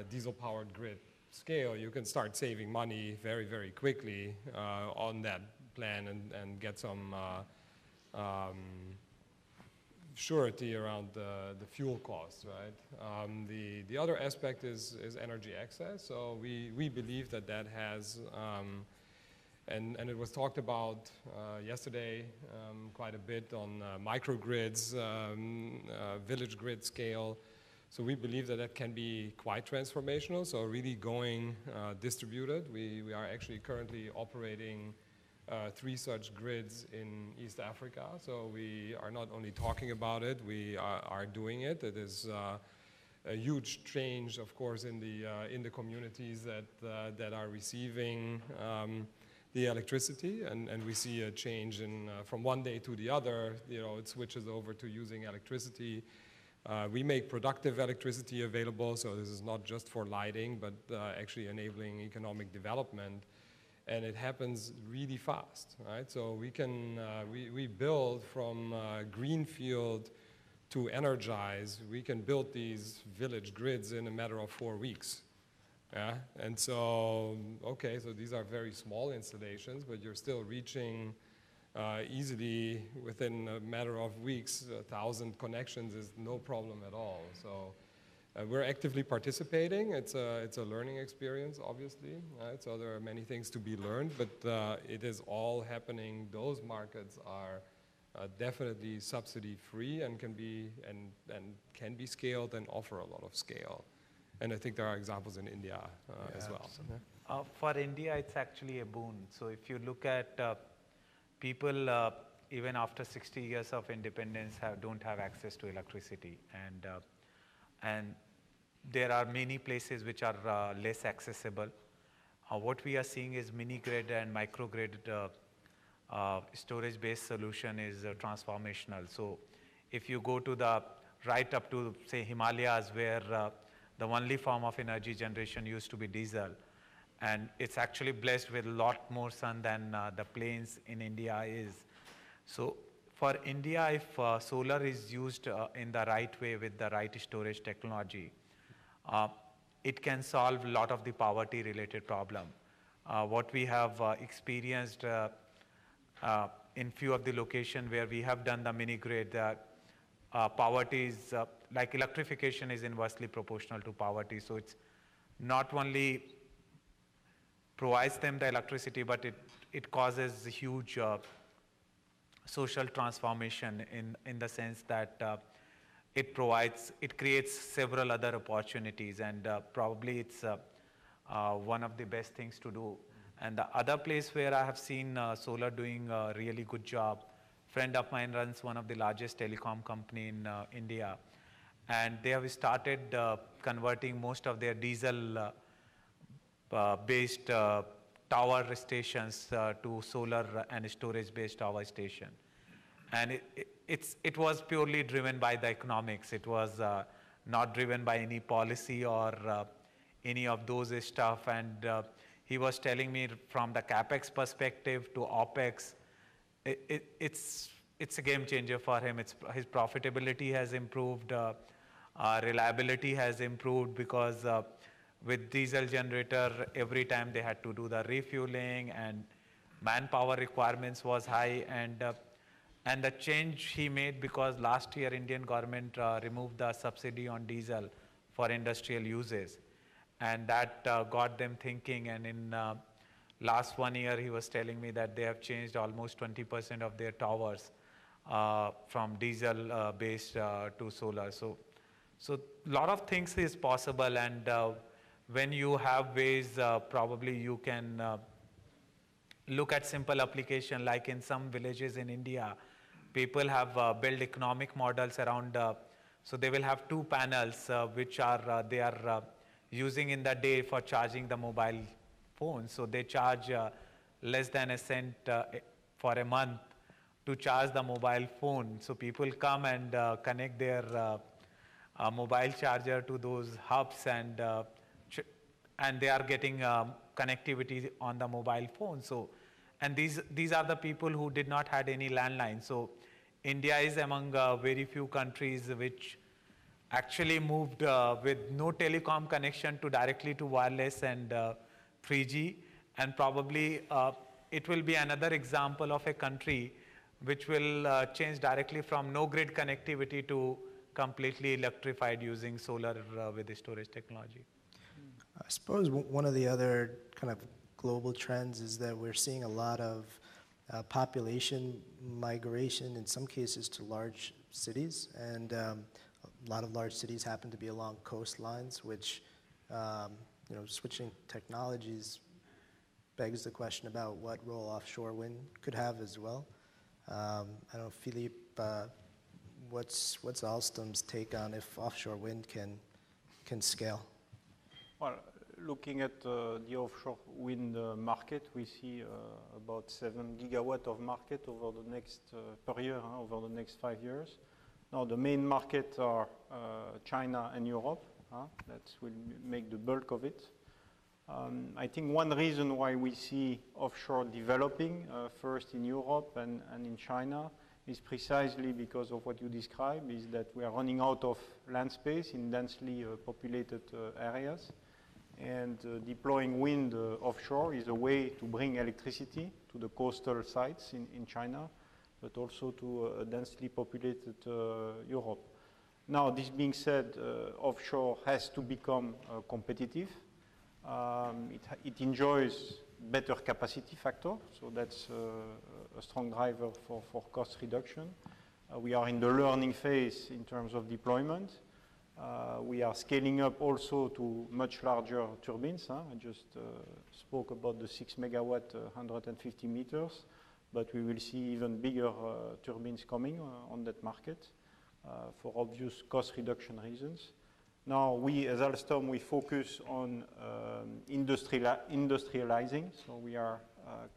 diesel-powered grid scale, you can start saving money very, very quickly on that plan and get some surety around the fuel costs, right? The other aspect is energy access. So we believe that has, and it was talked about yesterday quite a bit on microgrids, village grid scale. So we believe that can be quite transformational. So really going distributed. We are actually currently operating 3 such grids in East Africa. So we are not only talking about it, we are doing it. It is a huge change, of course, in the communities that are receiving the electricity, and we see a change in from one day to the other. It switches over to using electricity. We make productive electricity available, so this is not just for lighting, but actually enabling economic development. And it happens really fast, right? So we can, we build from greenfield to energize. We can build these village grids in a matter of 4 weeks, yeah? And so, okay, so these are very small installations, but you're still reaching easily within a matter of weeks, 1,000 connections is no problem at all. So. We're actively participating. It's a learning experience, obviously, right? So there are many things to be learned, but it is all happening. Those markets are definitely subsidy-free and can be scaled and offer a lot of scale. And I think there are examples in India as well.
For India, it's actually a boon. So if you look at people, even after 60 years of independence, don't have access to electricity, and there are many places which are less accessible. What we are seeing is mini-grid and microgrid storage-based solution is transformational. So if you go to the right up to, say, Himalayas, where the only form of energy generation used to be diesel, and it's actually blessed with a lot more sun than the plains in India is. So for India, if solar is used in the right way with the right storage technology, it can solve a lot of the poverty-related problem. What we have experienced in few of the locations where we have done the mini-grid, poverty is, like electrification is inversely proportional to poverty. So it's not only provides them the electricity, but it causes huge social transformation in the sense that it creates several other opportunities, and probably it's one of the best things to do. And the other place where I have seen solar doing a really good job, friend of mine runs one of the largest telecom company in India, and they have started converting most of their diesel based tower stations to solar and storage based tower station. And it was purely driven by the economics. It was not driven by any policy or any of those stuff. And he was telling me from the CapEx perspective to OpEx, it's a game changer for him. His profitability has improved, reliability has improved because with diesel generator, every time they had to do the refueling and manpower requirements was high, and the change he made because last year Indian government removed the subsidy on diesel for industrial uses, and that got them thinking. And in last 1 year, he was telling me that they have changed almost 20% of their towers from diesel based to solar. So a lot of things is possible, and when you have ways, probably you can look at simple application, like in some villages in India, people have built economic models around, so they will have 2 panels which are they are using in the day for charging the mobile phone. So they charge less than a cent for a month to charge the mobile phone. So people come and connect their mobile charger to those hubs, and they are getting connectivity on the mobile phone. So, and these are the people who did not had any landline. So India is among very few countries which actually moved with no telecom connection to directly to wireless and 3G, and probably it will be another example of a country which will change directly from no grid connectivity to completely electrified using solar with the storage technology.
I suppose one of the other kind of global trends is that we're seeing a lot of population migration, in some cases to large cities, and a lot of large cities happen to be along coastlines, which, switching technologies begs the question about what role offshore wind could have as well. I don't know, Philippe, what's Alstom's take on if offshore wind can scale?
Well, looking at the offshore wind market, we see about 7 gigawatts of market over the next per year, over the next 5 years. Now, the main markets are China and Europe. That will make the bulk of it. I think one reason why we see offshore developing first in Europe and in China is precisely because of what you described, is that we are running out of land space in densely populated areas. And deploying wind offshore is a way to bring electricity to the coastal sites in China, but also to densely populated Europe. Now, this being said, offshore has to become competitive. It enjoys better capacity factor, so that's a strong driver for cost reduction. We are in the learning phase in terms of deployment. We are scaling up also to much larger turbines. I just spoke about the 6 megawatt, 150 meters, but we will see even bigger turbines coming on that market for obvious cost reduction reasons. Now, we as Alstom, we focus on industrializing. So we are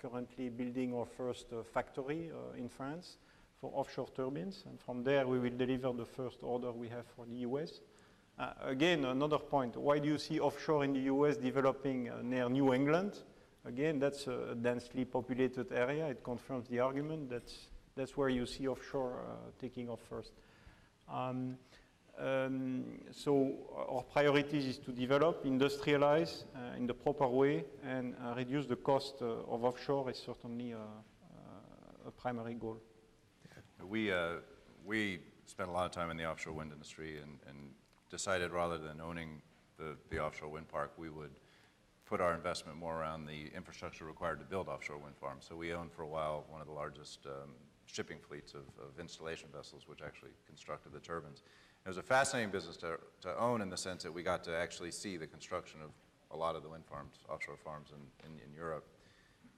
currently building our first factory in France for offshore turbines. And from there, we will deliver the first order we have for the US. Again, another point, why do you see offshore in the US developing near New England? Again, that's a densely populated area. It confirms the argument. That's where you see offshore taking off first. So our priorities is to develop, industrialize in the proper way, and reduce the cost of offshore is certainly a primary goal.
We spent a lot of time in the offshore wind industry and decided rather than owning the offshore wind park, we would put our investment more around the infrastructure required to build offshore wind farms. So we owned for a while one of the largest shipping fleets of installation vessels, which actually constructed the turbines. It was a fascinating business to own in the sense that we got to actually see the construction of a lot of the wind farms, offshore farms in Europe.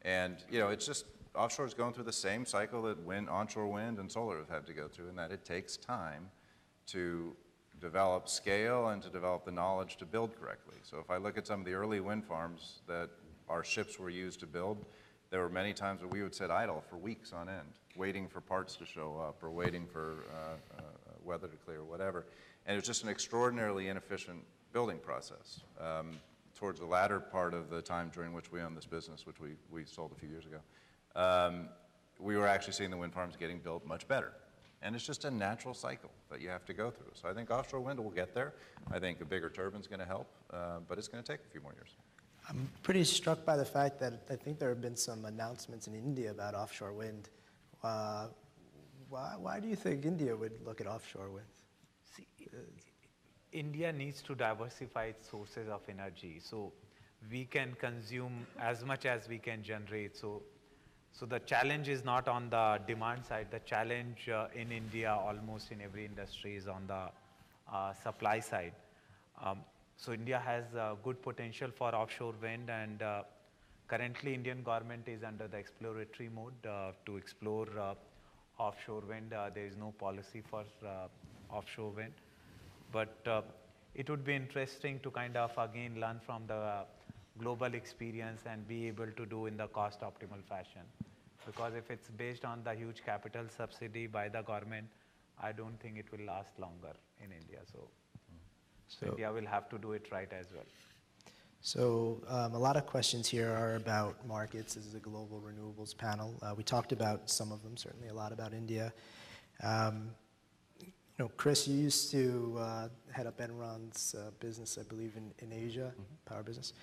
And, it's just, offshore is going through the same cycle that onshore wind and solar have had to go through, in that it takes time to develop scale and to develop the knowledge to build correctly. So if I look at some of the early wind farms that our ships were used to build, there were many times where we would sit idle for weeks on end, waiting for parts to show up or waiting for weather to clear, whatever. And it was just an extraordinarily inefficient building process. towards the latter part of the time during which we owned this business, which we sold a few years ago, we were actually seeing the wind farms getting built much better. And it's just a natural cycle that you have to go through. So I think offshore wind will get there. I think a bigger turbine's going to help, but it's going to take a few more years.
I'm pretty struck by the fact that I think there have been some announcements in India about offshore wind. Why do you think India would look at offshore wind?
See, India needs to diversify its sources of energy. So we can consume as much as we can generate. So the challenge is not on the demand side. The challenge in India, almost in every industry, is on the supply side. So India has good potential for offshore wind, and currently Indian government is under the exploratory mode to explore offshore wind. There is no policy for offshore wind, but it would be interesting to kind of again learn from the global experience and be able to do in the cost optimal fashion. Because if it's based on the huge capital subsidy by the government, I don't think it will last longer in India. So India will have to do it right as well.
So a lot of questions here are about markets. This is a global renewables panel. We talked about some of them, certainly a lot about India. Chris, you used to head up Enron's business, I believe, in Asia, power business.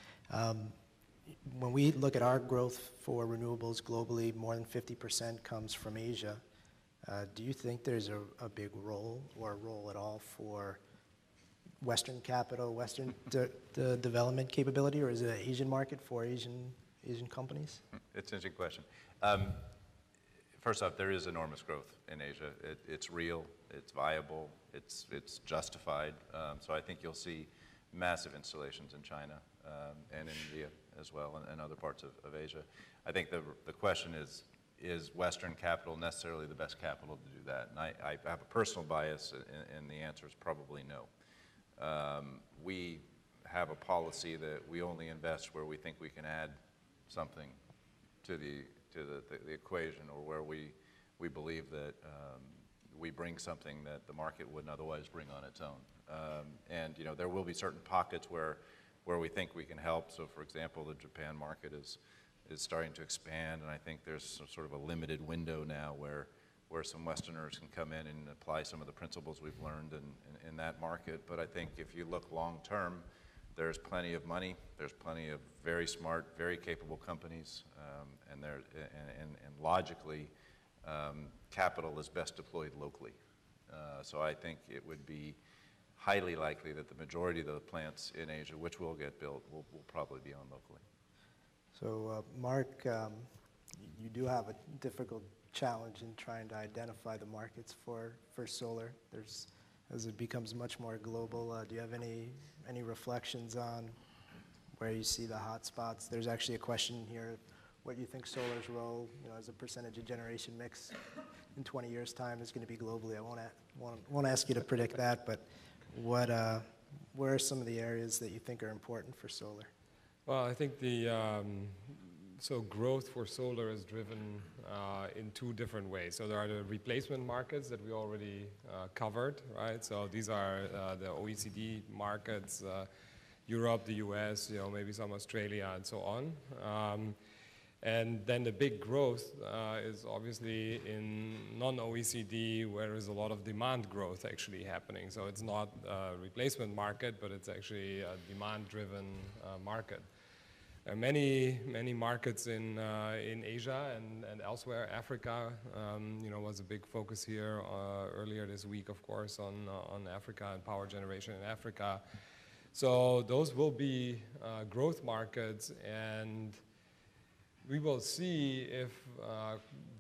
When we look at our growth for renewables globally, more than 50% comes from Asia. Do you think there's a big role or a role at all for Western capital, Western development capability, or is it an Asian market for Asian companies?
It's an interesting question. First off, there is enormous growth in Asia. It's real, it's viable, it's justified. So I think you'll see massive installations in China and in India as well, and other parts of Asia. I think the question is Western capital necessarily the best capital to do that? And I have a personal bias, and the answer is probably no. We have a policy that we only invest where we think we can add something to the equation, or where we believe that we bring something that the market wouldn't otherwise bring on its own. And there will be certain pockets where we think we can help. So for example, the Japan market is starting to expand, and I think there's some sort of a limited window now where some Westerners can come in and apply some of the principles we've learned in that market. But I think if you look long term, there's plenty of money, there's plenty of very smart, very capable companies, and logically, capital is best deployed locally. So I think it would be highly likely that the majority of the plants in Asia, which will get built, will probably be on locally.
So Marc, you do have a difficult challenge in trying to identify the markets for solar. As it becomes much more global, do you have any reflections on where you see the hot spots? There's actually a question here, what you think solar's role, as a percentage of generation mix in 20 years' time is going to be globally. I won't ask you to predict that, but where are some of the areas that you think are important for solar?
Well, I think so growth for solar is driven in two different ways. So there are the replacement markets that we already covered, right? So these are the OECD markets, Europe, the US, maybe some Australia, and so on. And then the big growth is obviously in non-OECD, where there's a lot of demand growth actually happening. So it's not a replacement market, but it's actually a demand-driven market. There are many markets in Asia and elsewhere. Africa, was a big focus here earlier this week, of course, on Africa and power generation in Africa. So those will be growth markets, and we will see if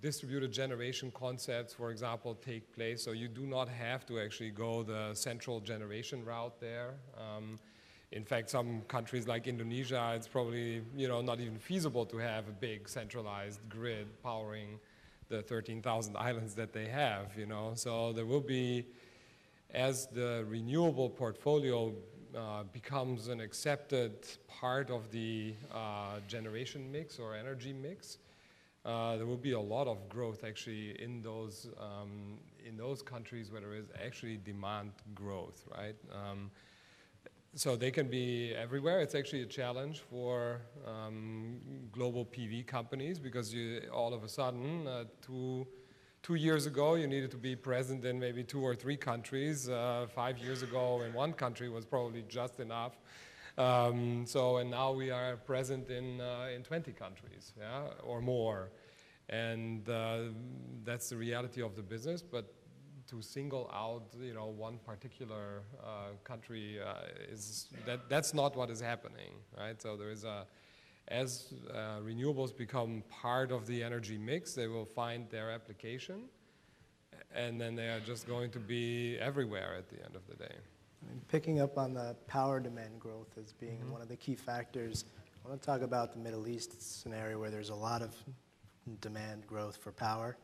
distributed generation concepts, for example, take place. So you do not have to actually go the central generation route there. In fact, some countries like Indonesia, it's probably not even feasible to have a big centralized grid powering the 13,000 islands that they have. So there will be, as the renewable portfolio becomes an accepted part of the generation mix or energy mix, there will be a lot of growth actually in those countries where there is actually demand growth, right? So they can be everywhere. It's actually a challenge for global PV companies because all of a sudden, 2 years ago, you needed to be present in maybe 2 or 3 countries. 5 years ago, in 1 country was probably just enough. And now we are present in 20 countries, yeah, or more. And that's the reality of the business. But to single out, one particular country that's not what is happening, right? So there is as renewables become part of the energy mix, they will find their application, and then they are just going to be everywhere at the end of the day.
Picking up on the power demand growth as being one of the key factors, I want to talk about the Middle East. It's an area where there's a lot of demand growth for power.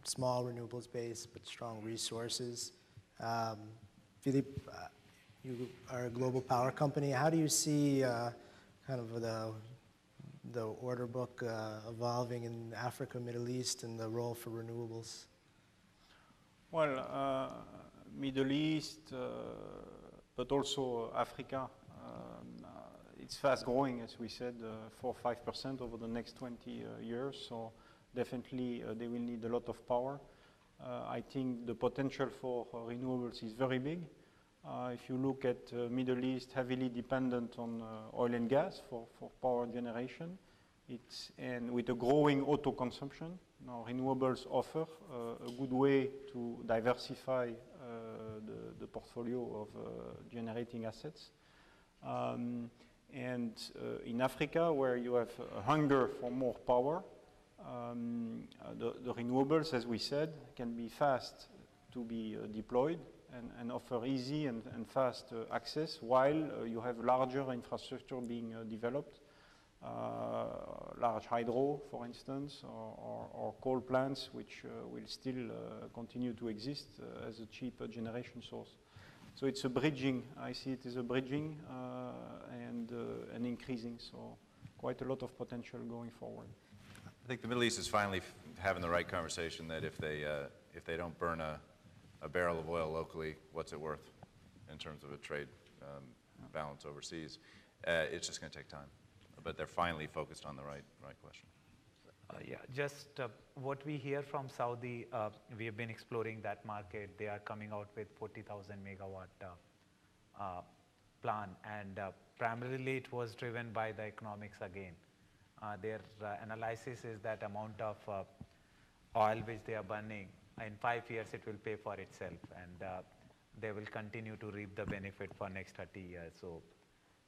Small renewables base, but strong resources. Philippe, you are a global power company. How do you see kind of the order book evolving in Africa, Middle East, and the role for renewables?
Well, Middle East, but also Africa. It's fast growing, as we said, 4-5% over the next 20 years. So definitely they will need a lot of power. I think the potential for renewables is very big. If you look at Middle East, heavily dependent on oil and gas for power generation, and with a growing auto consumption, now renewables offer a good way to diversify the portfolio of generating assets. And in Africa, where you have a hunger for more power, the renewables, as we said, can be fast to be deployed and offer easy and fast access, while you have larger infrastructure being developed, large hydro, for instance, or coal plants, which will still continue to exist as a cheap generation source. So it's a bridging. I see it as a bridging and increasing. So quite a lot of potential going forward.
I think the Middle East is finally having the right conversation that if they don't burn a barrel of oil locally, what's it worth in terms of a trade balance overseas? It's just going to take time, but they're finally focused on the right question.
Yeah, just what we hear from Saudi, we have been exploring that market. They are coming out with 40,000 megawatt plan, and primarily it was driven by the economics again. Their analysis is that amount of oil which they are burning, in 5 years it will pay for itself, and they will continue to reap the benefit for next 30 years.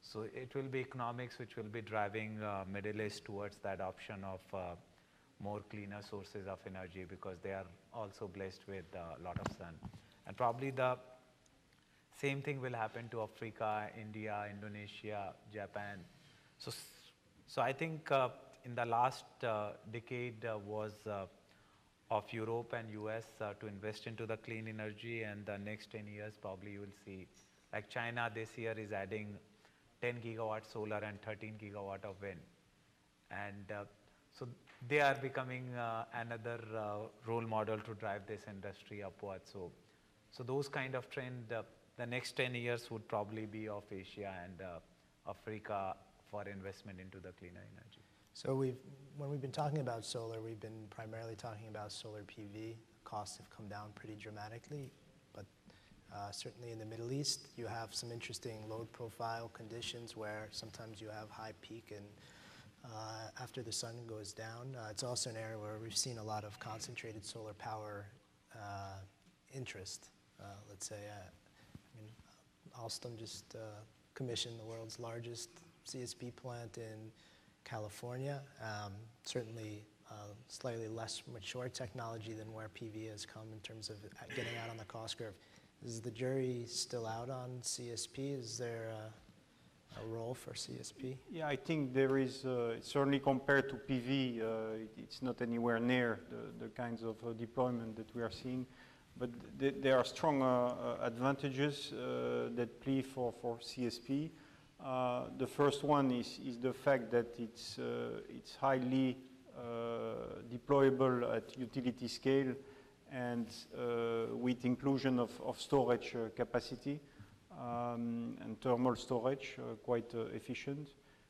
So it will be economics which will be driving Middle East towards the adoption of more cleaner sources of energy, because they are also blessed with a lot of sun. And probably the same thing will happen to Africa, India, Indonesia, Japan. So I think in the last decade was of Europe and US to invest into the clean energy, and the next 10 years probably you will see, like China this year is adding 10 gigawatt solar and 13 gigawatt of wind. And so they are becoming another role model to drive this industry upwards. So those kind of trend, the next 10 years would probably be of Asia and Africa for investment into the cleaner energy.
So when we've been talking about solar, we've been primarily talking about solar PV. Costs have come down pretty dramatically, but certainly in the Middle East, you have some interesting load profile conditions where sometimes you have high peak and after the sun goes down. It's also an area where we've seen a lot of concentrated solar power interest. Let's say, Alstom just commissioned the world's largest CSP plant in California. Certainly slightly less mature technology than where PV has come in terms of getting out on the cost curve. Is the jury still out on CSP? Is there a role for CSP?
Yeah, I think there is, certainly compared to PV, it's not anywhere near the kinds of deployment that we are seeing. But there are strong advantages that play for CSP. The first one is the fact that it's highly deployable at utility scale and with inclusion of storage capacity. and thermal storage, quite efficient.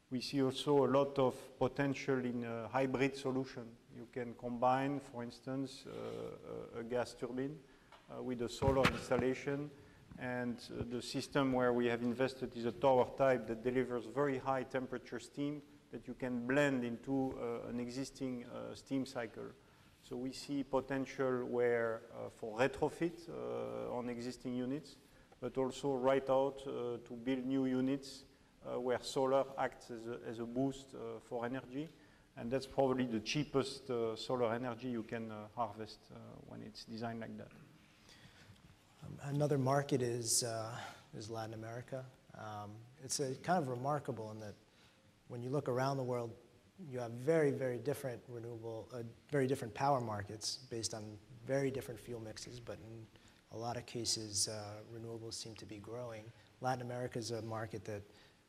We see also a lot of potential in a hybrid solution. You can combine, for instance, a gas turbine with a solar installation, and the system where we have invested is a tower type that delivers very high temperature steam that you can blend into an existing steam cycle. So we see potential where for retrofit on existing units, but also right out to build new units where solar acts as a boost for energy. And that's probably the cheapest solar energy you can harvest when it's designed like that.
Another market is Latin America. It's kind of remarkable in that when you look around the world, you have very, very different very different power markets based on very different fuel mixes, but in a lot of cases, renewables seem to be growing. Latin America is a market that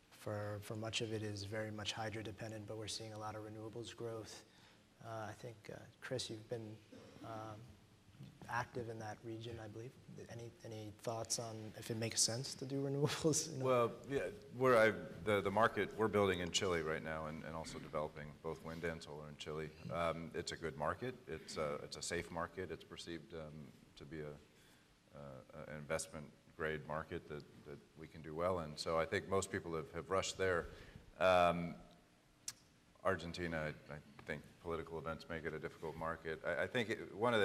for much of it is very much hydro dependent, but we're seeing a lot of renewables growth. I think, Chris, you've been active in that region, I believe. Any thoughts on if it makes sense to do renewables?
Well, yeah, the market we're building in Chile right now, and also developing both wind and solar in Chile. It's a good market. It's a safe market. It's perceived to be an investment grade market that we can do well in. So I think most people have rushed there. Argentina, I think political events make it a difficult market. I think one of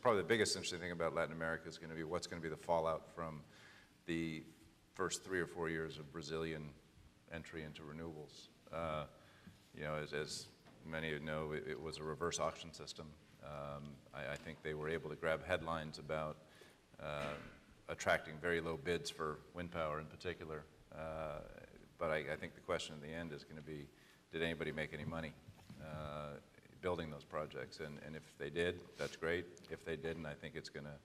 probably the biggest interesting thing about Latin America is going to be what's going to be the fallout from the first 3 or 4 years of Brazilian entry into renewables. You know, as many of you know, it was a reverse auction system. I think they were able to grab headlines about attracting very low bids for wind power in particular. But I think the question in the end is going to be, did anybody make any money building those projects? And if they did, that's great. If they didn't, I think it's going to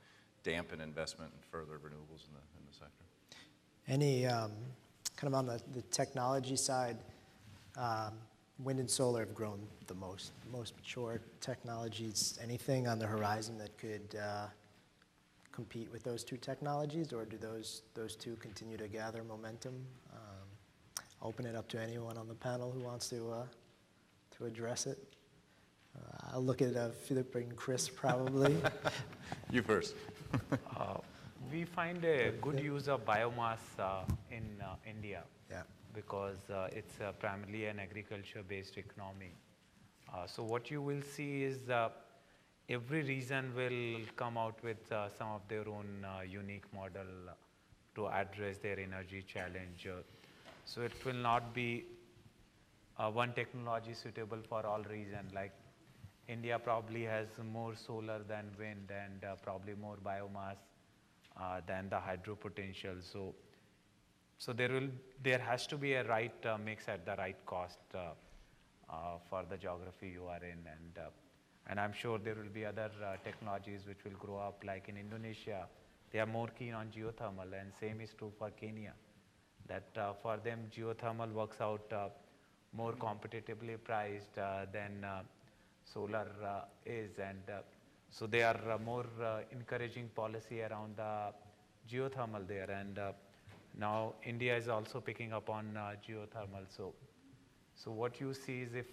dampen investment in further renewables in the sector.
Any, kind of on the technology side, wind and solar have grown the most mature technologies. Anything on the horizon that could compete with those two technologies, or do those two continue to gather momentum? I'll open it up to anyone on the panel who wants to address it. I'll look at Philip and Chris probably.
You first.
We find a good use of biomass in India,
Yeah.
because it's primarily an agriculture-based economy. So what you will see is every region will come out with some of their own unique model to address their energy challenge. So it will not be one technology suitable for all regions. Like India probably has more solar than wind, and probably more biomass than the hydro potential. So there has to be a right mix at the right cost for the geography you are in, and I'm sure there will be other technologies which will grow up. Like in Indonesia, they are more keen on geothermal, and same is true for Kenya. That for them geothermal works out more competitively priced than solar is, and so they are more encouraging policy around the geothermal there, and now India is also picking up on geothermal. So what you see is if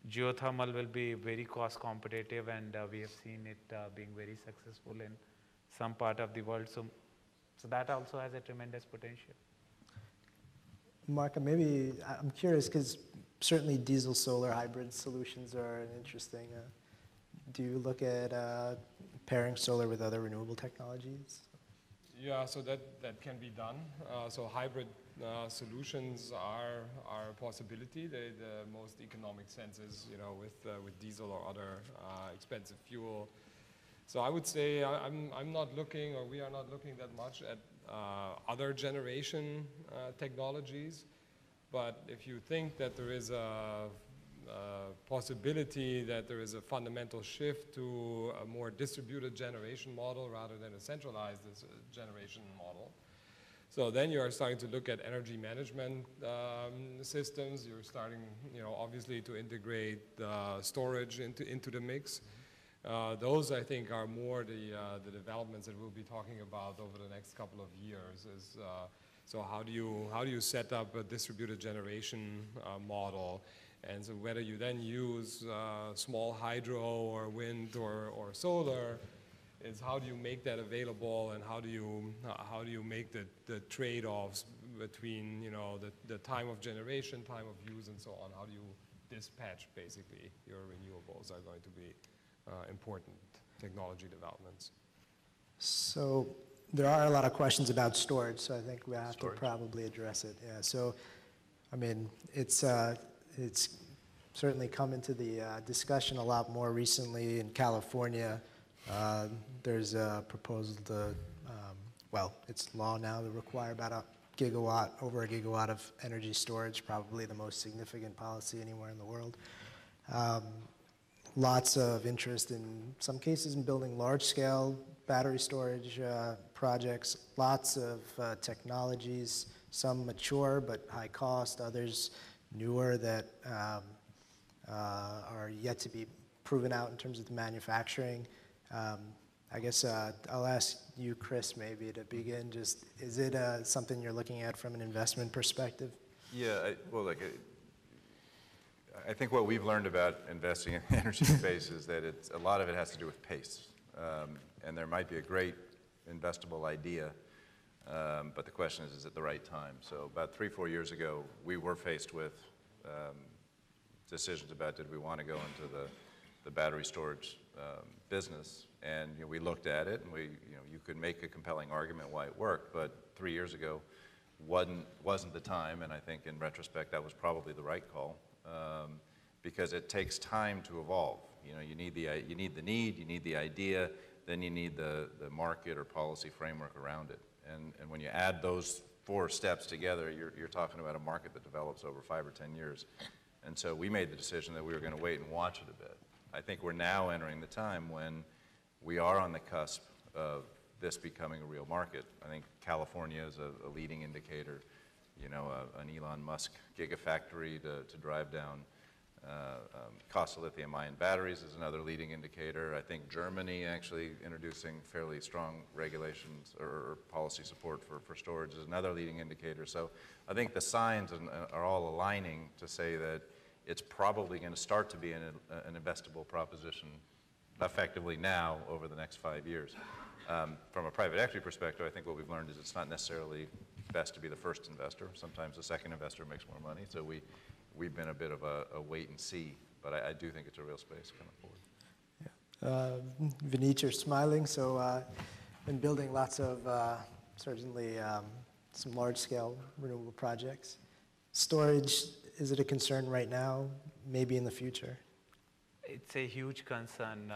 geothermal will be very cost competitive, and we have seen it being very successful in some part of the world, so that also has a tremendous potential.
Marc, maybe I'm curious because certainly diesel solar hybrid solutions are an interesting. Do you look at pairing solar with other renewable technologies?
Yeah, so that can be done. So hybrid solutions are a possibility. The most economic sense is, you know, with diesel or other expensive fuel. So I would say I'm not looking, or we are not looking that much at other generation technologies. But if you think that there is a possibility that there is a fundamental shift to a more distributed generation model rather than a centralized generation model, so then you are starting to look at energy management systems. You're starting, you know, obviously to integrate storage into the mix. Those, I think, are more the developments that we'll be talking about over the next couple of years. So how do you set up a distributed generation model? And so whether you then use small hydro or wind or solar, is how do you make that available, and how do you make the trade-offs between the time of generation, time of use, and so on? How do you dispatch basically your renewables are going to be important technology developments.
So there are a lot of questions about storage, so I think we have to probably address it. Yeah. So, I mean, it's certainly come into the discussion a lot more recently in California. There's a proposal to, well, it's law now to require about over a gigawatt of energy storage, probably the most significant policy anywhere in the world. Lots of interest in some cases in building large-scale battery storage projects, lots of technologies, some mature but high cost, others newer that are yet to be proven out in terms of the manufacturing. I guess I'll ask you, Chris, maybe to begin. Just, is it something you're looking at from an investment perspective?
Yeah, I think what we've learned about investing in the energy space is that a lot of it has to do with pace. And there might be a great investable idea, but the question is it the right time? So about 3-4 years ago, we were faced with decisions about did we want to go into the battery storage business. And we looked at it, and you could make a compelling argument why it worked, but 3 years ago wasn't the time, and I think in retrospect that was probably the right call. Because it takes time to evolve. You need the need, you need the idea, then you need the market or policy framework around it. And when you add those 4 steps together, you're talking about a market that develops over 5 or 10 years. And so we made the decision that we were going to wait and watch it a bit. I think we're now entering the time when we are on the cusp of this becoming a real market. I think California is a leading indicator. An Elon Musk gigafactory to drive down cost of lithium-ion batteries is another leading indicator. I think Germany actually introducing fairly strong regulations or policy support for storage is another leading indicator. So I think the signs are all aligning to say that it's probably going to start to be an investable proposition effectively now over the next 5 years. From a private equity perspective, I think what we've learned is it's not necessarily best to be the first investor. Sometimes the second investor makes more money. So we've been a bit of a wait and see, but I do think it's a real space coming forward.
Yeah. Vineet, you're smiling. So been building lots of, certainly some large-scale renewable projects. Storage, is it a concern right now, maybe in the future?
It's a huge concern.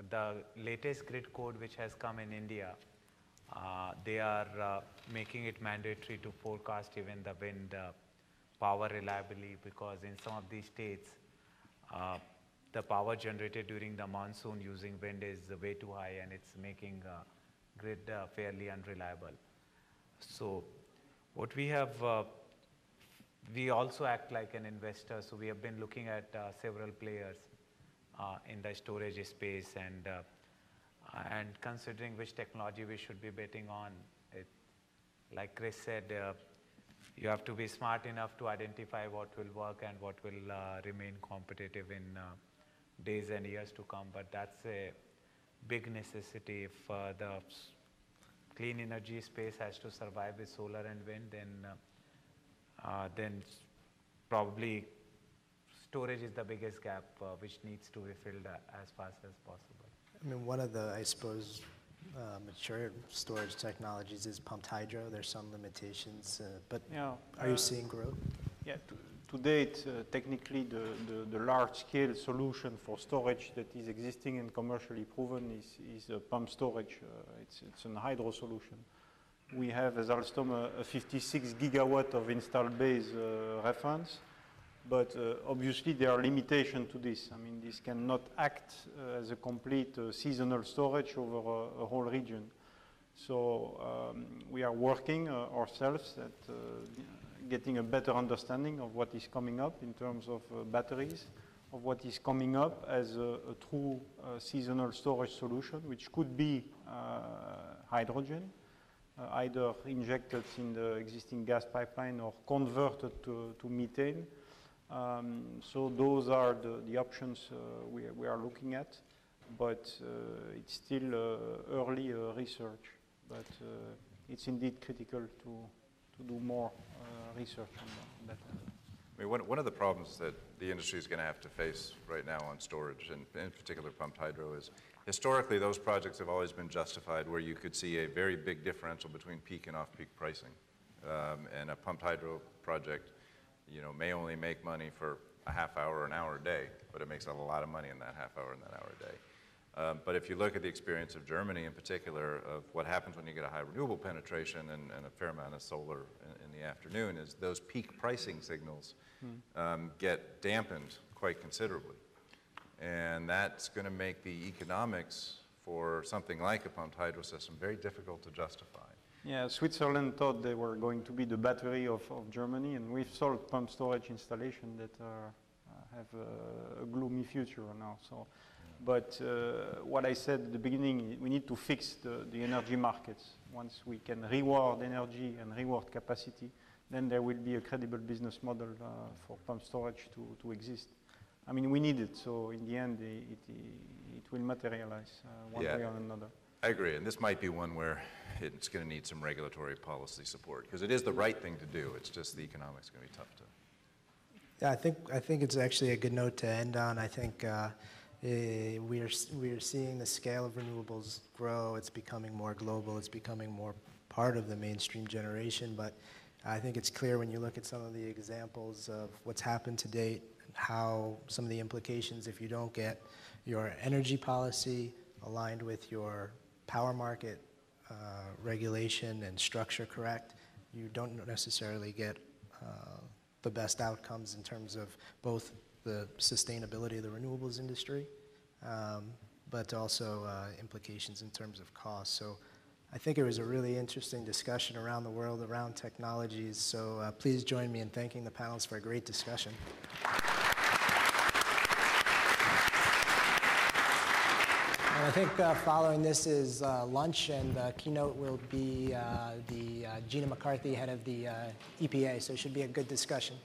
The latest grid code which has come in India, they are making it mandatory to forecast even the wind power reliably, because in some of these states, the power generated during the monsoon using wind is way too high, and it's making grid fairly unreliable. So what we have, we also act like an investor, so we have been looking at several players in the storage space and considering which technology we should be betting on. Like Chris said, you have to be smart enough to identify what will work and what will remain competitive in days and years to come. But that's a big necessity. If the clean energy space has to survive with solar and wind, then probably storage is the biggest gap which needs to be filled as fast as possible.
I mean, one of the, I suppose, mature storage technologies is pumped hydro. There's some limitations, but yeah, are you seeing growth?
Yeah, to date, technically the large-scale solution for storage that is existing and commercially proven is pump storage. It's a hydro solution. We have, as Alstom, a 56 gigawatt of installed base reference. But obviously there are limitations to this. I mean, this cannot act as a complete seasonal storage over a whole region. So we are working ourselves at getting a better understanding of what is coming up in terms of batteries. what is coming up as a true seasonal storage solution, which could be hydrogen, either injected in the existing gas pipeline or converted to methane. So those are the options we are looking at, but it's still early research, but it's indeed critical to do more research on that.
I mean, one of the problems that the industry is going to have to face right now on storage, and in particular pumped hydro, is historically those projects have always been justified where you could see a very big differential between peak and off-peak pricing. And a pumped hydro project, may only make money for a half hour or an hour a day, but it makes a lot of money in that half hour and that hour a day. But if you look at the experience of Germany in particular, of what happens when you get a high renewable penetration and a fair amount of solar in the afternoon, is those peak pricing signals get dampened quite considerably. And that's going to make the economics for something like a pumped hydro system very difficult to justify.
Yeah, Switzerland thought they were going to be the battery of Germany, and we've sold pump storage installations that have a gloomy future now. So, but what I said at the beginning, we need to fix the energy markets. Once we can reward energy and reward capacity, then there will be a credible business model for pump storage to exist. I mean, we need it, so in the end, it will materialize one way or another.
I agree, and this might be one where it's going to need some regulatory policy support, because it is the right thing to do. It's just the economics going to be tough to.
Yeah, I think it's actually a good note to end on. I think we are seeing the scale of renewables grow. It's becoming more global. It's becoming more part of the mainstream generation. But I think it's clear when you look at some of the examples of what's happened to date, and how some of the implications if you don't get your energy policy aligned with your power market regulation and structure correct, you don't necessarily get the best outcomes in terms of both the sustainability of the renewables industry, but also implications in terms of cost. So I think it was a really interesting discussion around the world, around technologies. So please join me in thanking the panelists for a great discussion. And I think following this is lunch, and the keynote will be Gina McCarthy, head of the EPA, so it should be a good discussion.